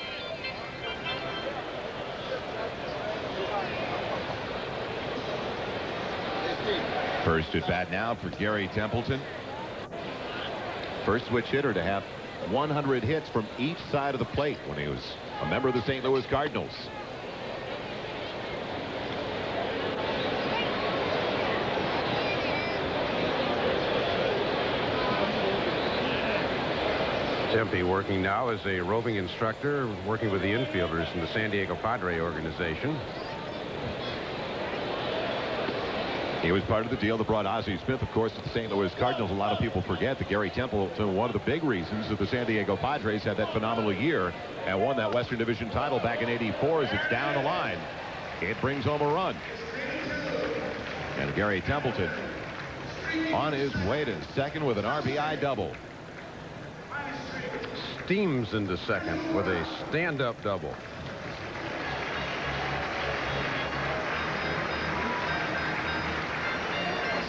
First at bat now for Gary Templeton. First switch hitter to have 100 hits from each side of the plate when he was a member of the St. Louis Cardinals. Tempe working now as a roving instructor, working with the infielders in the San Diego Padre organization. He was part of the deal that brought Ozzie Smith, of course, to the St. Louis Cardinals. A lot of people forget that Gary Templeton, one of the big reasons that the San Diego Padres had that phenomenal year and won that Western Division title back in '84 as it's down the line. It brings home a run. And Gary Templeton on his way to second with an RBI double. Steams into second with a stand-up double.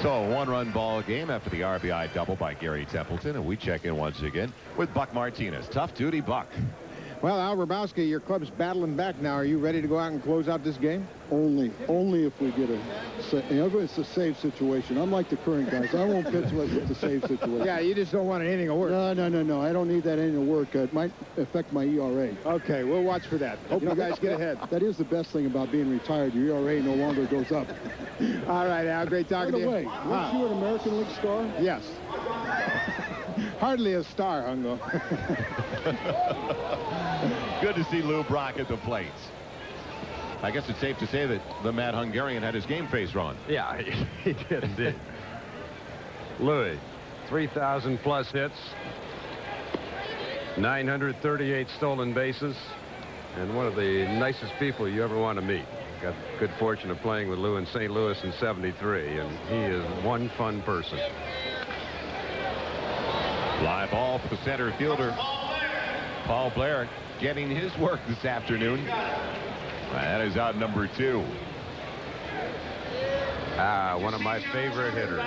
So a one-run ball game after the RBI double by Gary Templeton, and we check in once again with Buck Martinez. Tough duty, Buck. Well, Al Hrabowski, your club's battling back now. Are you ready to go out and close out this game? Only if we get if it's a save situation. I'm like the current guys. I won't pitch unless it's a save situation. Yeah, you just don't want an inning of work. No. I don't need that inning of work. It might affect my ERA. Okay, we'll watch for that. Hope you guys get ahead. That is the best thing about being retired. Your ERA no longer goes up. All right, Al, great talking to you. By the way, weren't you an American League star? Yes. Hardly a star, Hungo. Good to see Lou Brock at the plate. I guess it's safe to say that the Mad Hungarian had his game face on. Yeah, he did indeed. Louis, 3,000 plus hits, 938 stolen bases, and one of the nicest people you ever want to meet. Got the good fortune of playing with Lou in St. Louis in '73, and he is one fun person. Fly ball for the center fielder. Paul Blair getting his work this afternoon. That is out number 2. One of my favorite hitters.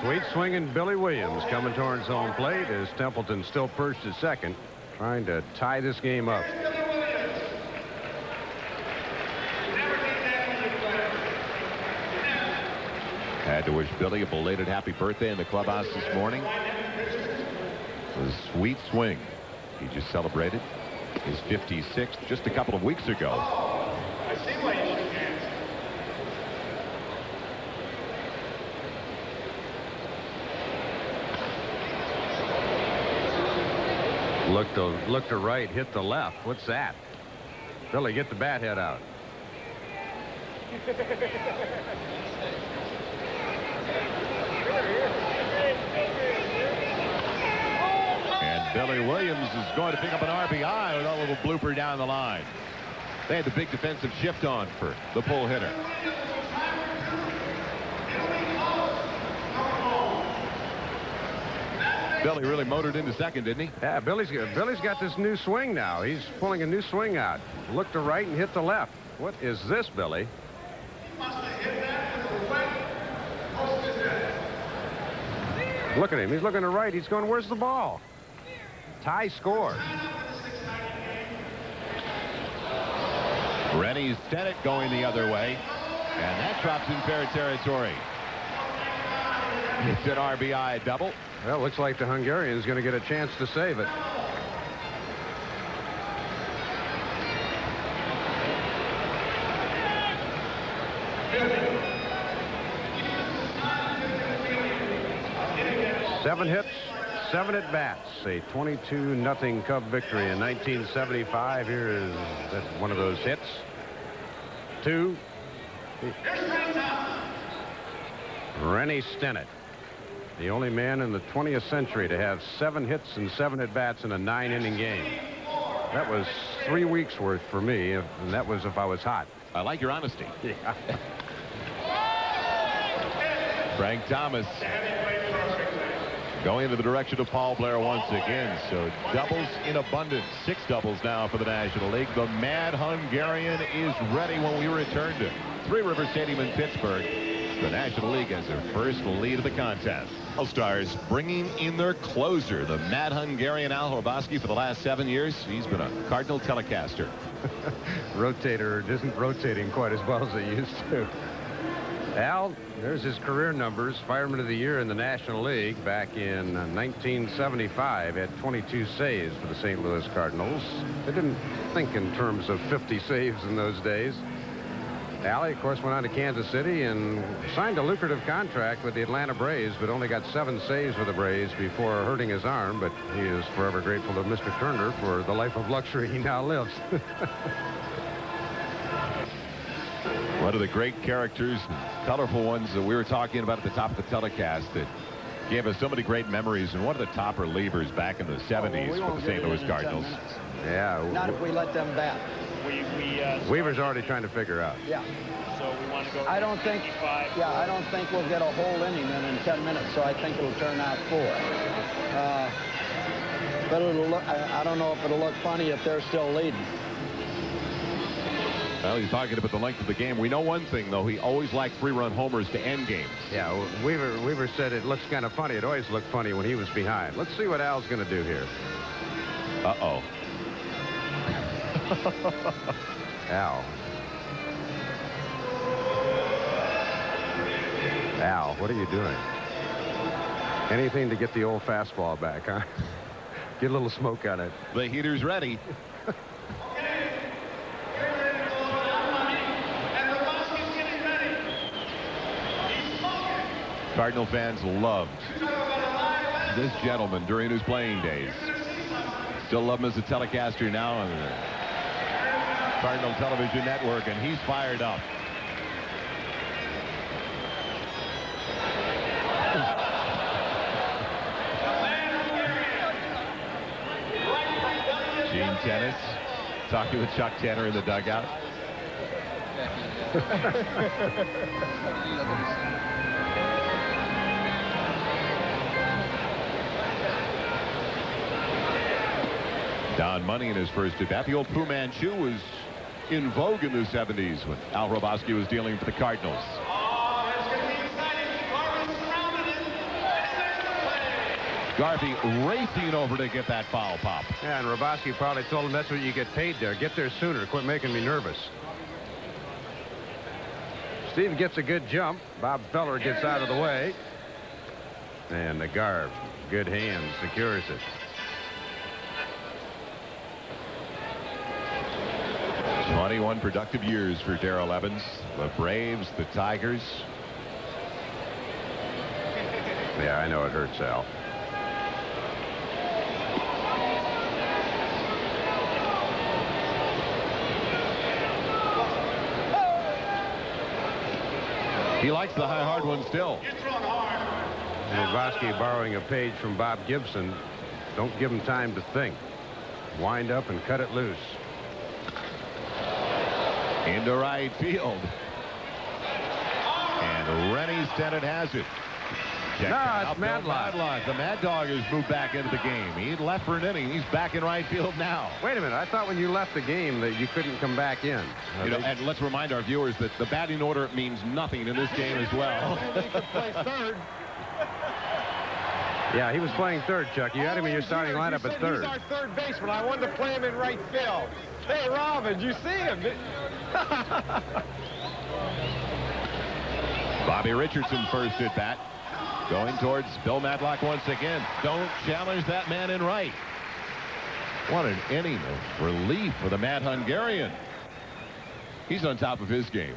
Sweet swinging Billy Williams coming towards home plate as Templeton still perched at second, trying to tie this game up. Had to wish Billy a belated happy birthday in the clubhouse this morning. It was a sweet swing. He just celebrated his 56th just a couple of weeks ago. I see why you shook hands. Look to right, hit the left. What's that? Billy, get the bat head out. And Billy Williams is going to pick up an RBI with a little blooper down the line. They had the big defensive shift on for the pull hitter. Billy really motored into second, didn't he? Yeah, Billy's got this new swing now. He's pulling a new swing out. Look to right and hit the left. What is this, Billy? Look at him. He's looking to right. He's going, where's the ball? Tie score. Rennie Stennett going the other way. And that drops in fair territory. It's an RBI double. Well, looks like the Hungarian's going to get a chance to save it. Seven hits, 7 at bats, a 22-0 Cub victory in 1975. Here is one of those hits. 2. Rennie Stennett, the only man in the 20th century to have 7 hits and 7 at bats in a 9-inning game. That was 3 weeks worth for me, and that was if I was hot. I like your honesty. Yeah. Frank Thomas going into the direction of Paul Blair once again. So doubles in abundance. 6 doubles now for the National League. The Mad Hungarian is ready when we return to Three River Stadium in Pittsburgh. The National League has their first lead of the contest. All-Stars bringing in their closer, the mad Hungarian Al Hrabosky. For the last 7 years, he's been a Cardinal telecaster. Rotator isn't rotating quite as well as it used to. Al, there's his career numbers. Fireman of the Year in the National League back in 1975. Had 22 saves for the St. Louis Cardinals. They didn't think in terms of 50 saves in those days. Allie, of course, went on to Kansas City and signed a lucrative contract with the Atlanta Braves, but only got 7 saves with the Braves before hurting his arm. But he is forever grateful to Mr. Turner for the life of luxury he now lives. One of the great characters, colorful ones that we were talking about at the top of the telecast that gave us so many great memories, and one of the top relievers back in the 70s for the St. Louis Cardinals. Yeah. Not if we let them bat. Weaver's already trying to figure out. Yeah. So we want to go. I don't think. Yeah, I don't think we'll get a whole inning in 10 minutes. So I think it'll turn out 4. But it'll look. I don't know if it'll look funny if they're still leading. Well, he's talking about the length of the game. We know one thing, though. He always liked 3-run homers to end games. Yeah, Weaver said it looks kind of funny. It always looked funny when he was behind. Let's see what Al's going to do here. Uh-oh. Al. Al, what are you doing? Anything to get the old fastball back, huh? Get a little smoke on it. The heater's ready. Cardinal fans loved this gentleman during his playing days. Still love him as a telecaster now on the Cardinal Television Network, and he's fired up. Gene Tennis talking with Chuck Tanner in the dugout. Don Money in his first at bat. The old Fu Manchu was in vogue in the 70s when Al Hrabosky was dealing for the Cardinals. Garvey racing over to get that foul pop. Yeah, and Hrabosky probably told him that's what you get paid there. Get there sooner. Quit making me nervous. Steve gets a good jump. Bob Feller gets out of the way. And the Garv, good hand, secures it. 21 productive years for Darrell Evans. The Braves, the Tigers. Yeah, I know it hurts, Al. He likes the high, hard one still. Hrabosky borrowing a page from Bob Gibson. Don't give him time to think. Wind up and cut it loose. Into right field. And Rennie Stennett has it. No, it's Madlock. The Mad Dog has moved back into the game. He left for an inning. He's back in right field now. Wait a minute. I thought when you left the game that you couldn't come back in. You know, and let's remind our viewers that the batting order means nothing in this game as well. He could play third. Yeah, he was playing third, Chuck. You had him in your starting lineup at third. He's our third baseman. I wanted to play him in right field. Hey, Robin, you see him? Bobby Richardson first at bat. Going towards Bill Madlock once again. Don't challenge that man in right. What an inning of relief for the Mad Hungarian. He's on top of his game.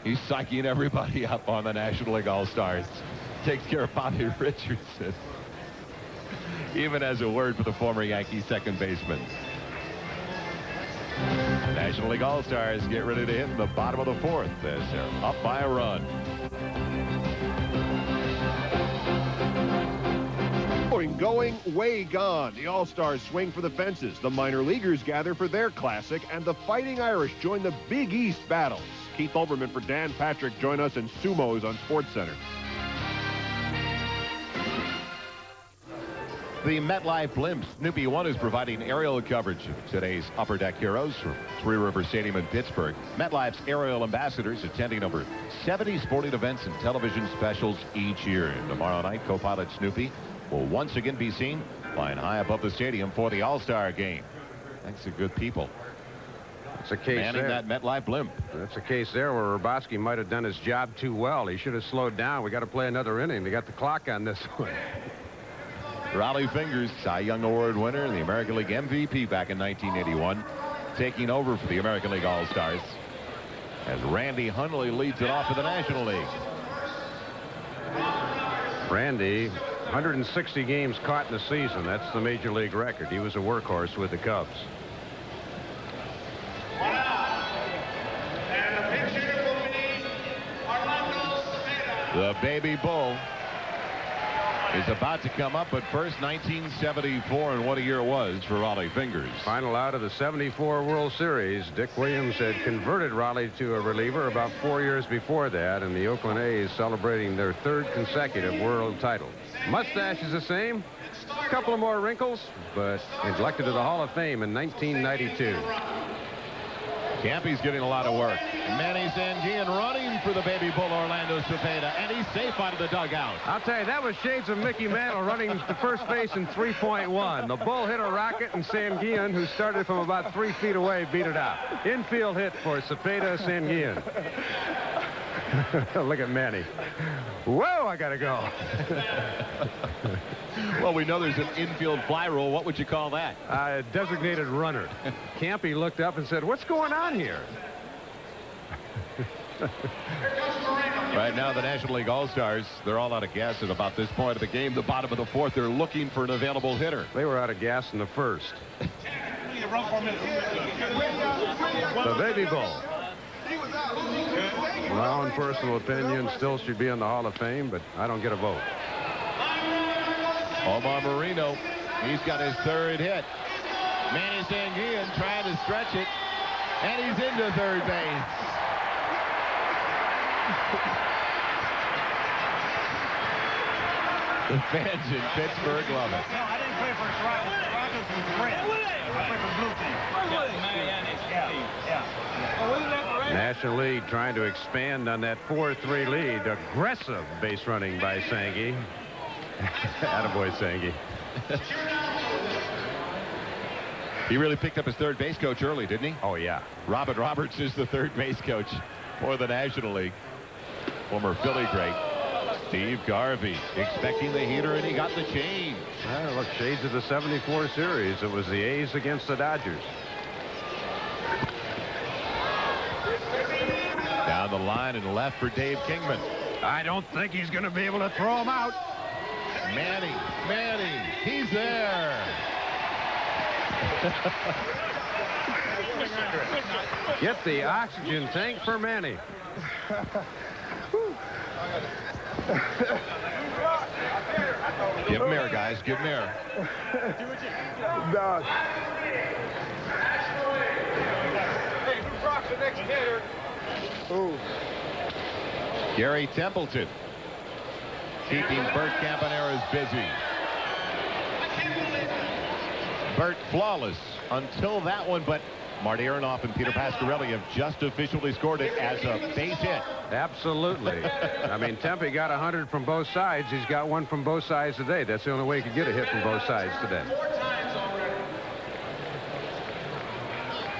He's psyching everybody up on the National League All-Stars. Takes care of Bobby Richardson. Even has a word for the former Yankee second baseman. National League All-Stars get ready to hit the bottom of the fourth as they're up by a run. Going, way gone. The All-Stars swing for the fences. The minor leaguers gather for their classic, and the Fighting Irish join the Big East battles. Keith Olbermann for Dan Patrick. Join us in Sumos on SportsCenter. the MetLife blimp. Snoopy 1 is providing aerial coverage of today's Upper Deck heroes from Three River Stadium in Pittsburgh. MetLife's aerial ambassadors attending over 70 sporting events and television specials each year. And tomorrow night, co-pilot Snoopy will once again be seen flying high above the stadium for the All-Star game. Thanks to good people. It's a case manning there. that MetLife blimp. That's a case there where Robosky might have done his job too well. He should have slowed down. We got to play another inning. They got the clock on this one. Raleigh Fingers, Cy Young Award winner and the American League MVP back in 1981, taking over for the American League All-Stars as Randy Hundley leads it off for the National League. Randy, 160 games caught in the season. That's the Major League record. He was a workhorse with the Cubs. The baby bull is about to come up, but first 1974, and what a year it was for Raleigh Fingers. Final out of the 74 World Series. Dick Williams had converted Raleigh to a reliever about 4 years before that, and the Oakland A's celebrating their third consecutive world title. Mustache is the same. A couple of more wrinkles, but elected to the Hall of Fame in 1992. Campy's getting a lot of work. Manny Sanguillen running for the baby bull, Orlando Cepeda, and he's safe out of the dugout. I'll tell you, that was shades of Mickey Mantle running to first base in 3.1. The bull hit a rocket, and Sanguillen, who started from about 3 feet away, beat it out. Infield hit for Cepeda Sanguillen. Look at Manny. Whoa, I gotta go. Well, we know there's an infield fly rule. What would you call that? Designated runner. Campy looked up and said, "What's going on here?" Right now, the National League All-Stars, they're all out of gas at about this point of the game. The bottom of the fourth, they're looking for an available hitter. They were out of gas in the first. The baby bull. My own personal opinion, still should be in the Hall of Fame, but I don't get a vote. Omar Marino, he's got his third hit. Manny Sanguillen trying to stretch it, and he's into third base. The fans in Pittsburgh love it. No, I didn't play for the Rockets. The Rockets was red. I played for blue team. National League trying to expand on that 4-3 lead. Aggressive base running by Sanguy. Attaboy, Sanguy. He really picked up his third base coach early, didn't he? Oh, yeah. Robin Roberts is the third base coach for the National League. Former Philly great Steve Garvey expecting the heater, and he got the change. Well, look, shades of the 74 series. It was the A's against the Dodgers. Down the line and left for Dave Kingman. I don't think he's going to be able to throw him out. Manny, he's there. Get the oxygen tank for Manny. Give him air, guys. Give him air. Hey, who rocks the next hitter? Gary Templeton keeping Bert Campaneris busy. Bert flawless until that one, but Marty Aronoff and Peter Pasquarelli have just officially scored it as a base hit. Absolutely. I mean, Tempe got 100 from both sides. He's got one from both sides today. That's the only way he could get a hit from both sides today.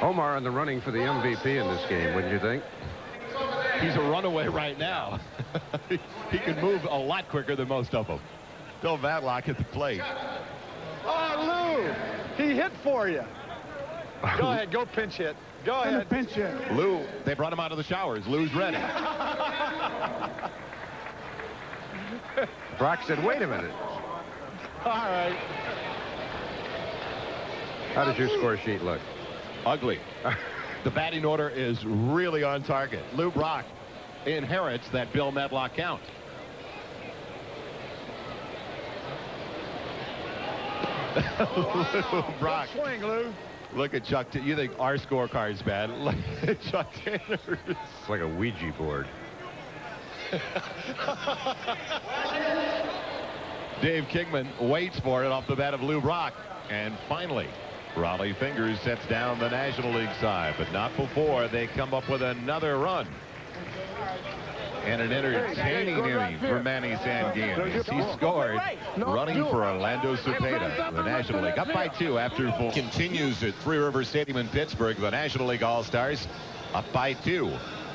Omar in the running for the MVP in this game, wouldn't you think? He's a runaway right now. He can move a lot quicker than most of them. Bill Matlock at the plate. Oh, Lou, he hit for you. Go ahead, go pinch hit. Go ahead. Pinch hit. Lou, they brought him out of the showers. Lou's ready. Brock said, wait a minute. All right. How does your score sheet look? Ugly. The batting order is really on target. Lou Brock inherits that Bill Matlock count. Lou Brock. Swing, Lou. Look at Chuck. You think our scorecard's bad? Look at Chuck Tanner's. It's like a Ouija board. Dave Kingman waits for it off the bat of Lou Brock. And finally, Raleigh Fingers sets down the National League side, but not before they come up with another run. And an entertaining inning for Manny Sanguillen. He scored running for Orlando Cepeda, the National League. Up by 2 after 4. Continues at Three Rivers Stadium in Pittsburgh. The National League All-Stars up by 2.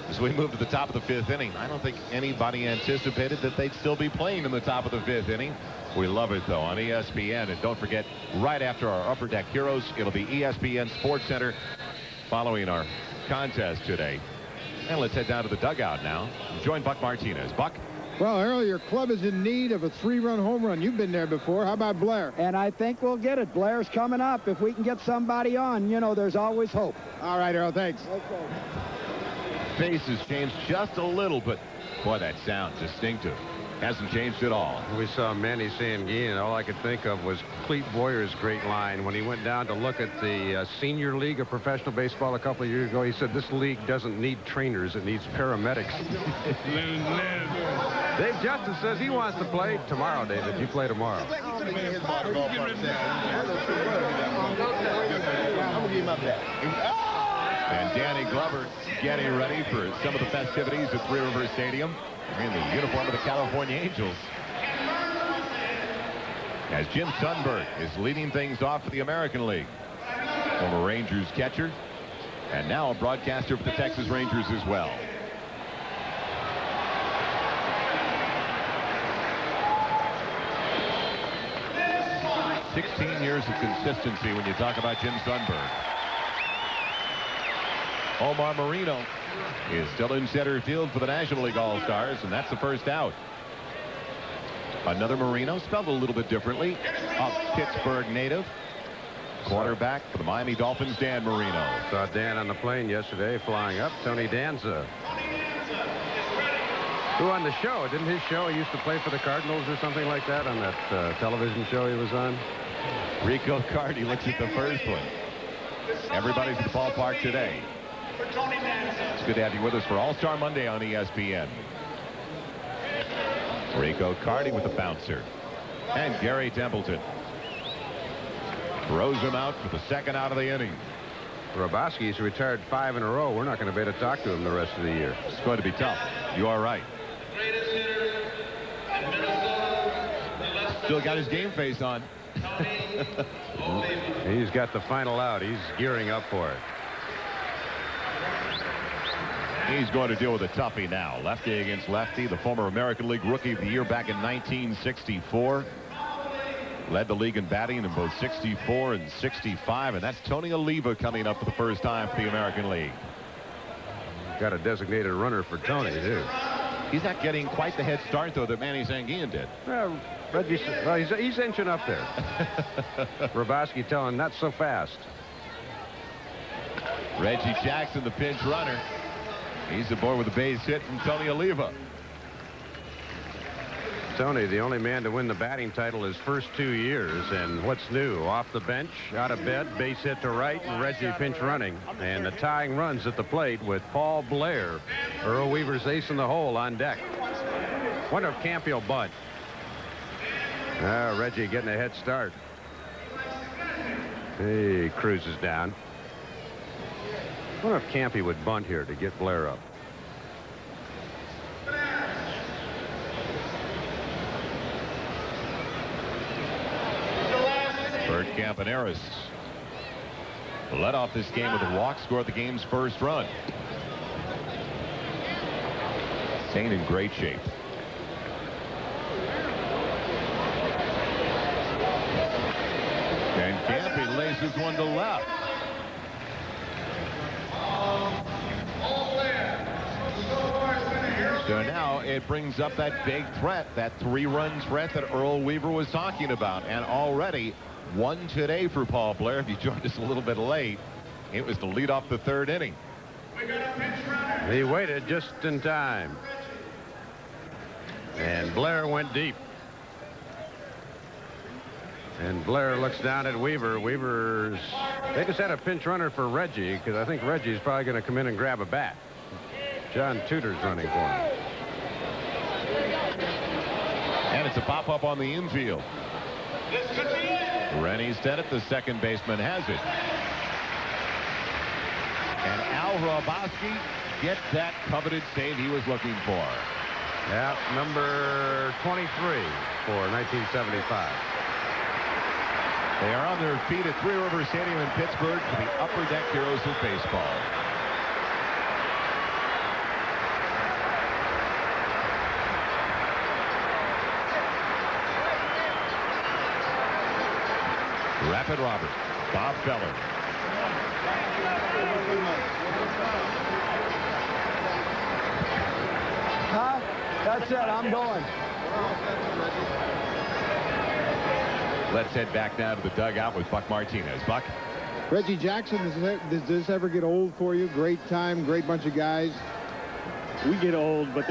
As we move to the top of the 5th inning, I don't think anybody anticipated that they'd still be playing in the top of the 5th inning. We love it, though, on ESPN. And don't forget, right after our Upper Deck Heroes, it'll be ESPN Sports Center following our contest today. And let's head down to the dugout now. Join Buck Martinez. Buck? Well, Earl, your club is in need of a 3-run home run. You've been there before. How about Blair? And I think we'll get it. Blair's coming up. If we can get somebody on, you know, there's always hope. All right, Earl, thanks. Okay. Pace has changed just a little, but boy, that sound distinctive. Hasn't changed at all. We saw Manny Sanguillen. All I could think of was Clete Boyer's great line when he went down to look at the Senior League of Professional Baseball a couple of years ago. He said, this league doesn't need trainers, it needs paramedics. Dave Justice says he wants to play tomorrow, David. You play tomorrow. And Danny Glover getting ready for some of the festivities at Three Rivers Stadium in the uniform of the California Angels. As Jim Sundberg is leading things off for the American League. Former Rangers catcher and now a broadcaster for the Texas Rangers as well. "16 years of consistency when you talk about Jim Sundberg." Omar Marino is still in center field for the National League All-Stars, and that's the first out. Another Marino, spelled a little bit differently, a Pittsburgh native. Quarterback for the Miami Dolphins, Dan Marino. Saw Dan on the plane yesterday flying up. Tony Danza, who on the show, didn't his show, he used to play for the Cardinals or something like that on that television show he was on? Rico Cardi looks at the first one. Everybody's at the ballpark today. It's good to have you with us for All-Star Monday on ESPN. Rico Cardi with the bouncer. And Gary Templeton throws him out for the second out of the inning. Roboski's retired 5 in a row. We're not going to be able to talk to him the rest of the year. It's going to be tough. You are right. Still got his game face on. He's got the final out. He's gearing up for it. He's going to deal with a toughie now. Lefty against lefty. The former American League Rookie of the Year back in 1964. Led the league in batting in both 64 and 65. And that's Tony Oliva coming up for the first time for the American League. Got a designated runner for Tony, too. He's not getting quite the head start, though, that Manny Sanguillen did. Reggie, well, he's inching up there. Roboski telling not so fast. Reggie Jackson, the pinch runner. He's aboard with a base hit from Tony Oliva. Tony, the only man to win the batting title his first 2 years. And what's new? Off the bench, out of bed, base hit to right, and Reggie pinch running. And the tying runs at the plate with Paul Blair. Earl Weaver's ace in the hole on deck. Wonder if Campy will bunt. Reggie getting a head start. He cruises down. Wonder if Campy would bunt here to get Blair up. Bert Campaneris led off this game with a walk, scored the game's first run. Staying in great shape. And Campy laces one to left. So now it brings up that big threat, that 3-run threat that Earl Weaver was talking about. And already one today for Paul Blair. If you joined us a little bit late, it was to lead off the 3rd inning. He waited just in time. And Blair went deep. And Blair looks down at Weaver. They just had a pinch runner for Reggie, because I think Reggie's probably going to come in and grab a bat. John Tudor's running for him. And it's a pop-up on the infield. Rennie Stennett, the second baseman, has it. And Al Roboski gets that coveted save he was looking for. Yeah, number 23 for 1975. They are on their feet at Three Rivers Stadium in Pittsburgh for the Upper Deck Heroes of Baseball. Rapid Robert, Bob Feller. Huh? That's it. I'm going. Let's head back now to the dugout with Buck Martinez. Buck? Reggie Jackson, does this ever get old for you? Great time, great bunch of guys. We get old, but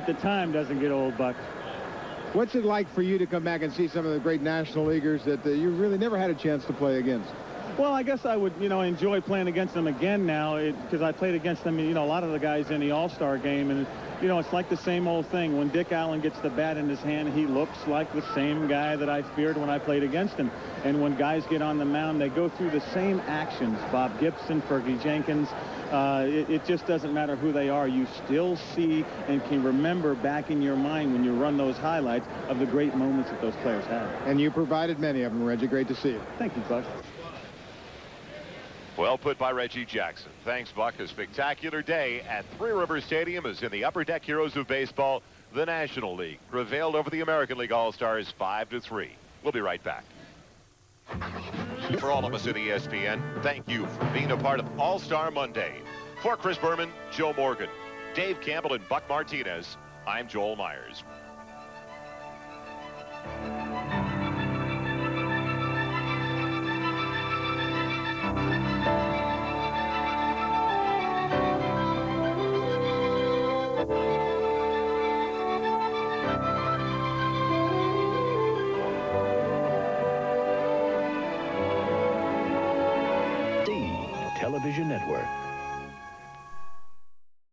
the time doesn't get old, Buck. What's it like for you to come back and see some of the great National Leaguers that you really never had a chance to play against? Well, I guess I would, enjoy playing against them again now because I played against them, a lot of the guys in the All-Star game. And, it's like the same old thing. When Dick Allen gets the bat in his hand, he looks like the same guy that I feared when I played against him. And when guys get on the mound, they go through the same actions. Bob Gibson, Fergie Jenkins. It just doesn't matter who they are. You still see and can remember back in your mind when you run those highlights of the great moments that those players had. And you provided many of them, Reggie. Great to see you. Thank you, Buck. Well put by Reggie Jackson. Thanks, Buck. A spectacular day at Three Rivers Stadium as in the Upper Deck Heroes of Baseball, the National League prevailed over the American League All-Stars 5-3. We'll be right back. For all of us at ESPN, thank you for being a part of All-Star Monday. For Chris Berman, Joe Morgan, Dave Campbell, and Buck Martinez, I'm Joel Myers. Television Network.